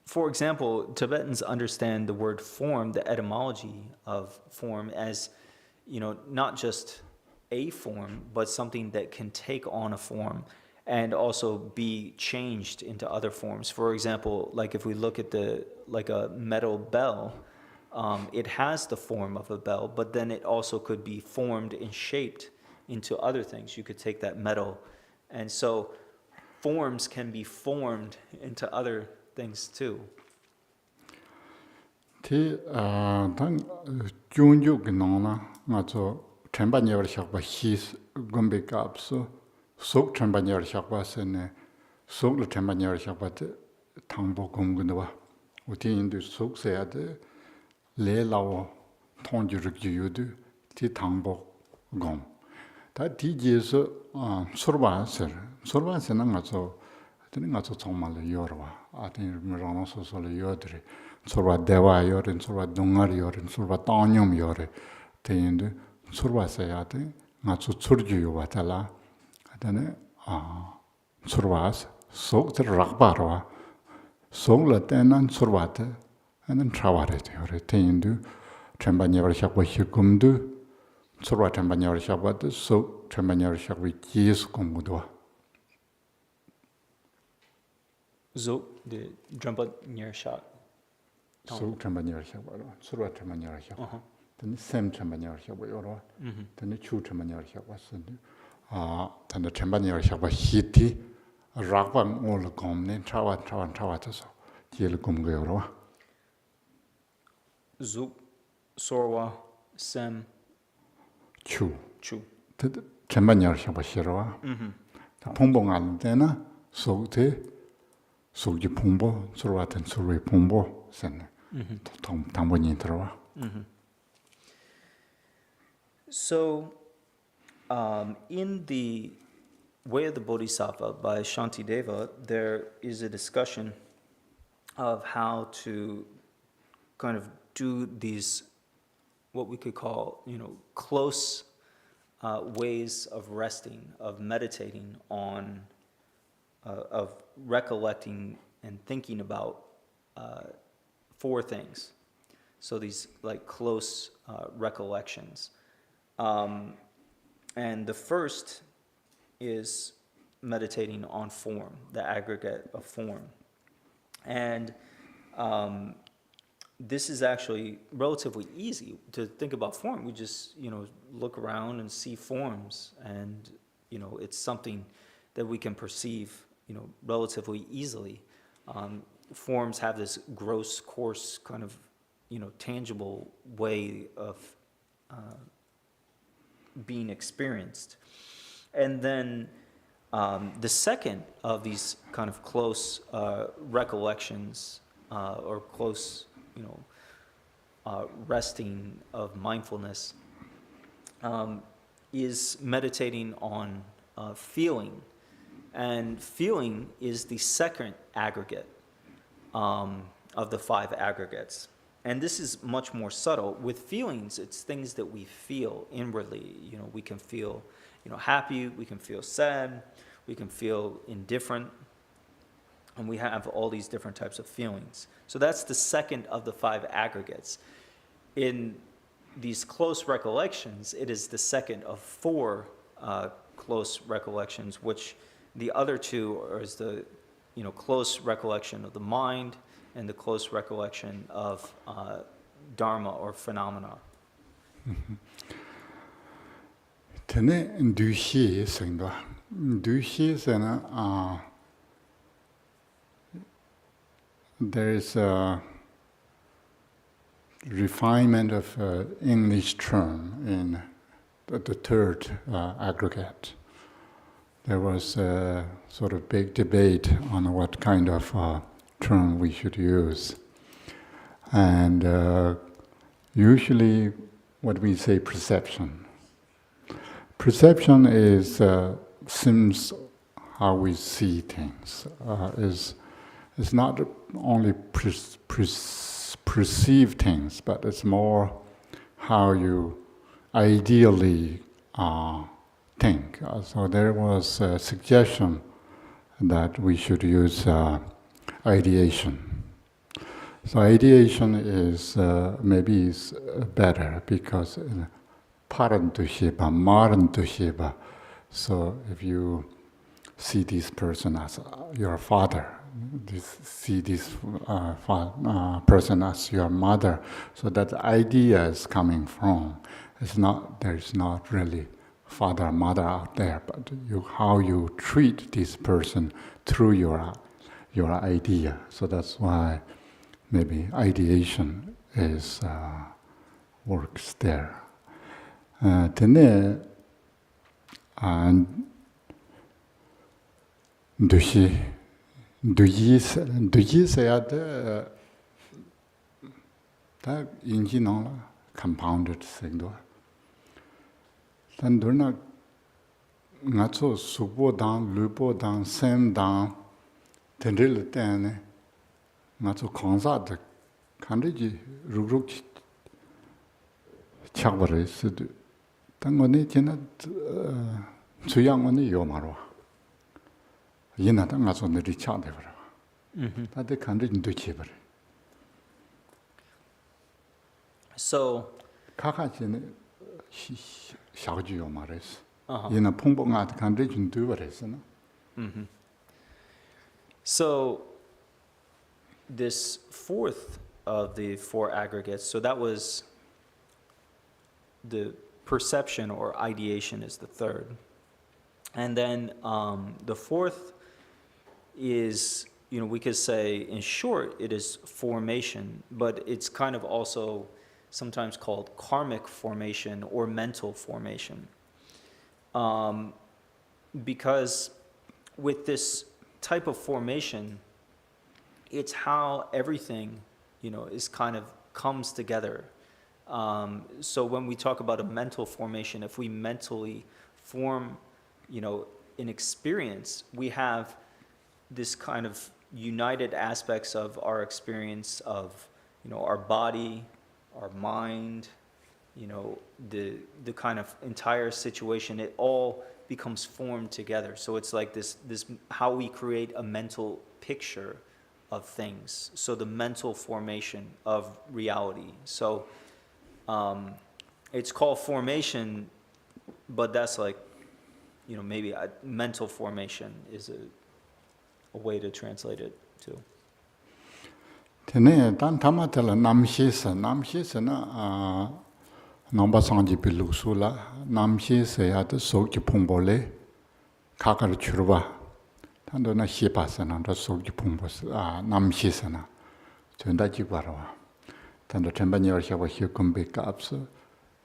for example, Tibetans understand the word form, the etymology of form, as not just a form, but something that can take on a form and also be changed into other forms. For example, like if we look at a metal bell, it has the form of a bell, but then it also could be formed and shaped into other things. You could take that metal, and so forms can be formed into other things too. Ti tang junju gnona ngazo chemba nyewer shakba his gombe kapso sok chemba nyewer shakba sene sok le chemba nyewer shakba te tangbo gomgundwa. Uti indu sok sayade le lao tongju rikju yudu ti tangbo gom. Ta ti jesu surba ser na ngazo tini ngazo tsongma le yorwa. Ati mirano soso le yodri. Surba dewa yorin, surba dungar yorin, surba tanyom yori. Te indu surba sayate ngazo tsurju yuwa tala. Atane surba sok te rakbarwa. Sok la tenan surba te anan traware te yori. Te indu chemba nyevar shakwa hikumdu. Surba chemba nyevar shakwa te sok chemba nyevar shakwa jis kumudwa. Zo the drumba near shot. Sok chemba nyevar shakwa ro. Surba chemba nyevar shakwa. Tani sem chemba nyevar shakwa yorwa. Tani chu chemba nyevar shakwa sindi. Tani chemba nyevar shakwa hiti. Rakwa ngol gomne trawa taso. Jil kumga yorwa. Zo, sorwa, sem, Chu. chu. chemba nyevar shakwa shirwa. Pungbo ngal tena sok te 속지 풍보, surwaten surwe 풍보 sen tangbo nyintarwa. So, in the Way of the Bodhisattva by Shantideva, there is a discussion of how to kind of do these, what we could call, close ways of resting, of meditating on, of recollecting and thinking about 4 things. So these like close recollections. And the first is meditating on form, the aggregate of form. And this is actually relatively easy to think about form. We just, look around and see forms, and, it's something that we can perceive, relatively easily. Forms have this gross, coarse, kind of, tangible way of being experienced. And then the second of these kind of close recollections or close, resting of mindfulness is meditating on feeling And feeling is the second aggregate of the 5 aggregates. And this is much more subtle. With feelings, it's things that we feel inwardly. You know, we can feel, happy, we can feel sad, we can feel indifferent, and we have all these different types of feelings. So that's the second of the 5 aggregates. In these close recollections, it is the second of 4 close recollections, which the other 2 are the close recollection of the mind and the close recollection of dharma or phenomena. Tene duhi sengdo. Duhi sena there is a refinement of English term in the third aggregate. There was a sort of big debate on what kind of term we should use. And usually what we say perception. Perception is seems how we see things. Is not only perceive things, but it's more how you ideally think. So there was a suggestion that we should use ideation. So ideation is maybe is better because parantushiba, marantushiba. So if you see this person as your father, see this person as your mother, so that idea is coming from. There's not really father, mother out there, but how you treat this person through your idea. So that's why maybe ideation is works there. Tene and duyi sayade ta inji nongla compounded segdo. Tan durna ngacho subo dang, lubo dang, sem dang, tenril tene ngacho khonsa de kandeji rugruk chakbare sidu. Tangone jena tsuyangone yo marwa. Yinata ngacho neri chade bara. Tade kandeji nduchi bara. So, kaka jene xiaoji yo mares. Yina pongbo ngata kandeji ndu bares na. So, this fourth of the 4 aggregates, so that was the perception or ideation is the third. And then the fourth is, we could say in short, it is formation, but it's kind of also sometimes called karmic formation or mental formation. Because with this type of formation, it's how everything, is kind of comes together. So when we talk about a mental formation, if we mentally form, an experience, we have this kind of united aspects of our experience of, our body, our mind, the kind of entire situation. It all becomes formed together. So it's like this how we create a mental picture of things. So the mental formation of reality. So it's called formation, but that's like, maybe a mental formation is a way to translate it too. Tene tan tamatela namshisa na nomba sanji pilusula namshisa ya de soki pongbolé kakar churba tando na shipasana da soki pongbos namshisa na chunda jibarwa tando chembanyar shawa hikumbe kapso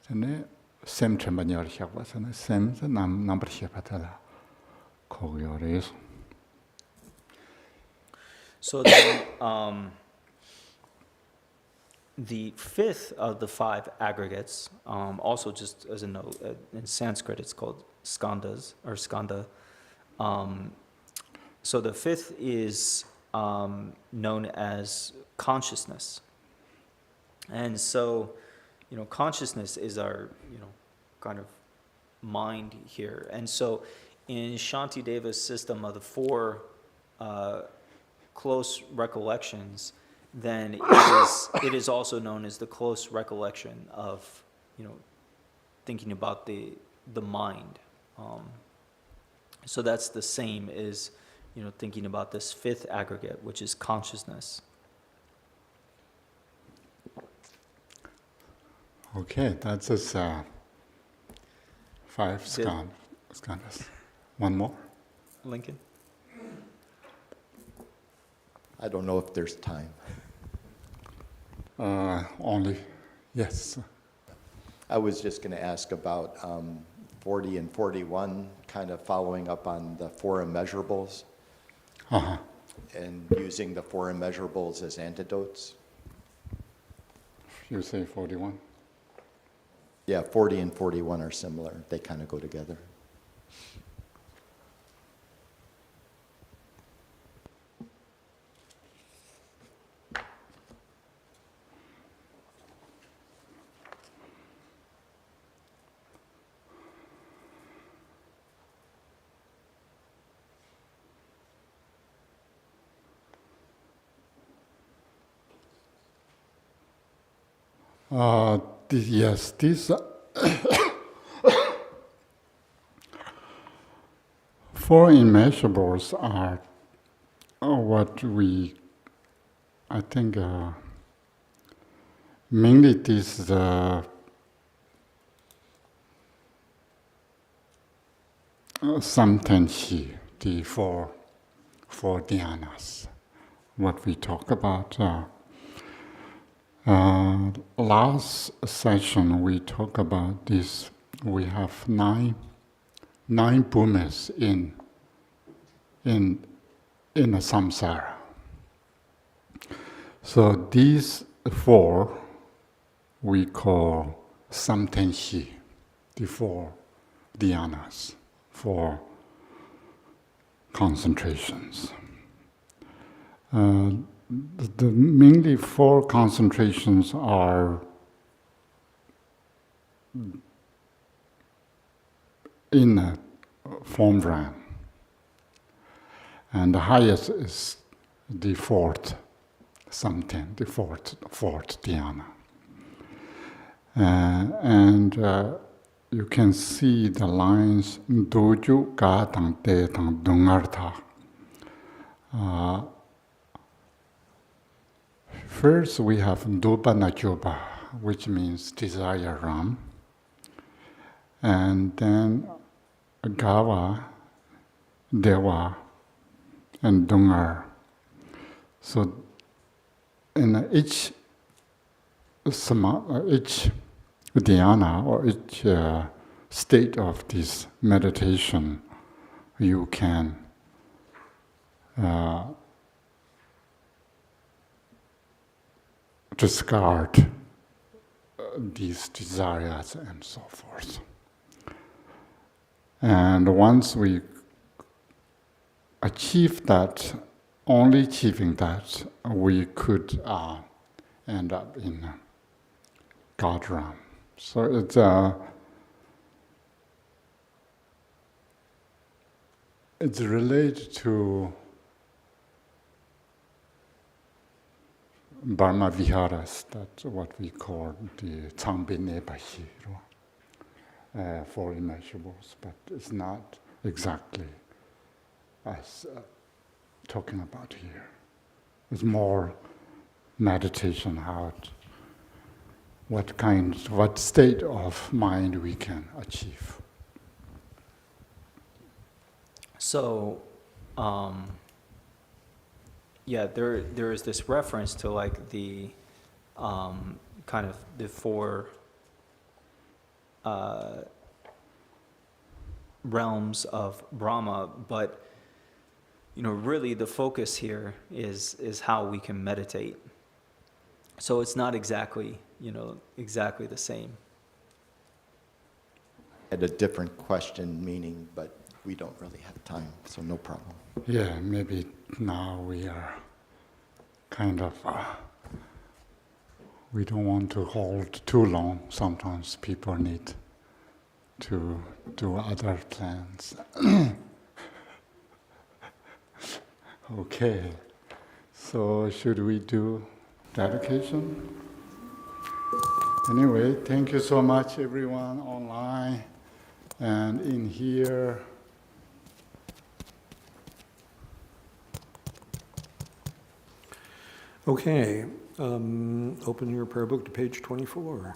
tene sem chembanyar shawa sana sem number shipatala kogyores. So then, the fifth of the 5 aggregates, also just as a note, in Sanskrit it's called skandhas or skandha, So the fifth is known as consciousness. And so, consciousness is our, kind of mind here. And so in Shantideva's system of the four close recollections, then it is also known as the close recollection of, thinking about the mind. So that's the same as, thinking about this fifth aggregate, which is consciousness. Okay, that's just 5 skandhas. One more? Lincoln? I don't know if there's time. Only, yes. I was just going to ask about 40 and 41, kind of following up on the four immeasurables and using the four immeasurables as antidotes. You say 41? Yeah, 40 and 41 are similar. They kind of go together. Yes, these four immeasurables are what I think, mainly this Samtenshi, the four dhyanas, what we talk about. Last session we talked about this. We have nine bhumis in a samsara. So these four we call samtenshi, the four dhyanas, four concentrations. The mainly four concentrations are in a form realm, and the highest is the fourth samten, the fourth dhyana, and you can see the lines doju ga tang te tang dungartha. First, we have Dupa Najupa, which means desire realm, and then Gava, Deva, and Dungar. So, in each dhyana or each state of this meditation, you can discard these desires and so forth. And once we achieve that, only achieving that, we could end up in God realm. So it's related to Dharma Viharas, that's what we call the Changbin-Nebashi, for immeasurables, but it's not exactly as talking about here. It's more meditation, what state of mind we can achieve. So, there is this reference to like the kind of the four realms of Brahma, but really the focus here is how we can meditate. So it's not exactly the same. Had a different question meaning, but we don't really have time, so no problem. Yeah, maybe now we are kind of, we don't want to hold too long. Sometimes people need to do other plans. Okay, so should we do dedication? Anyway, thank you so much everyone online and in here. Okay, open your prayer book to page 24.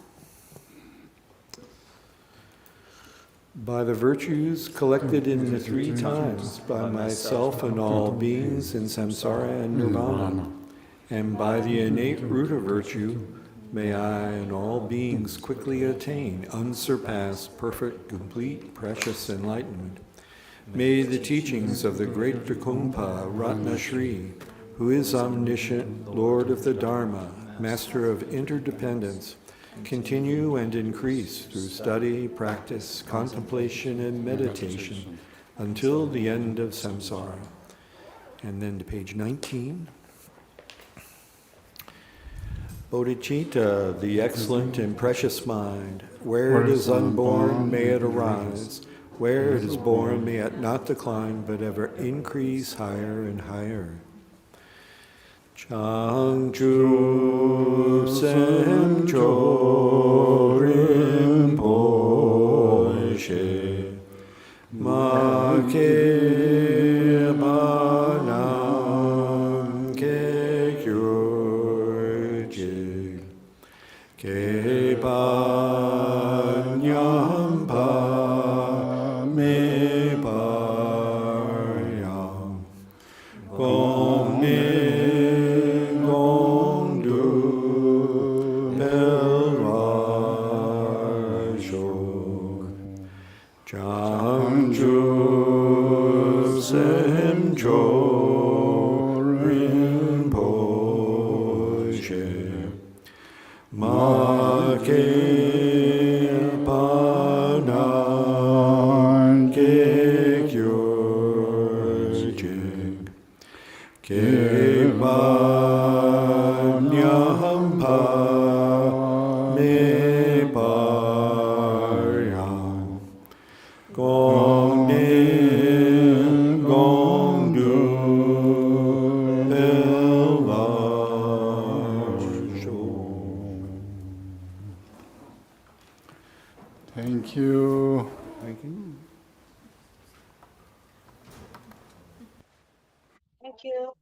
By the virtues collected in the three times, by myself and all beings in samsara and nirvana, and by the innate root of virtue, may I and all beings quickly attain unsurpassed, perfect, complete, precious enlightenment. May the teachings of the great Drupon Ratna Shri, who is omniscient, Lord of the Dharma, Master of interdependence, continue and increase through study, practice, contemplation, and meditation until the end of samsara. And then to page 19. Bodhicitta, the excellent and precious mind, where it is unborn, may it arise. Where it is born, may it not decline, but ever increase higher and higher. Changchu Sem Cho Rinpoche Ma Ke Banam Ke Kyurje Ke Banyam Pa Me Paryam Gong Ne Changchu Sem Cho Rinpoche Ma Ke Panan Ke Kyurje Ke Banyam Pa Me Paryam Gong Ne Gong Du Pelvarsho. Thank you. Thank you. Thank you.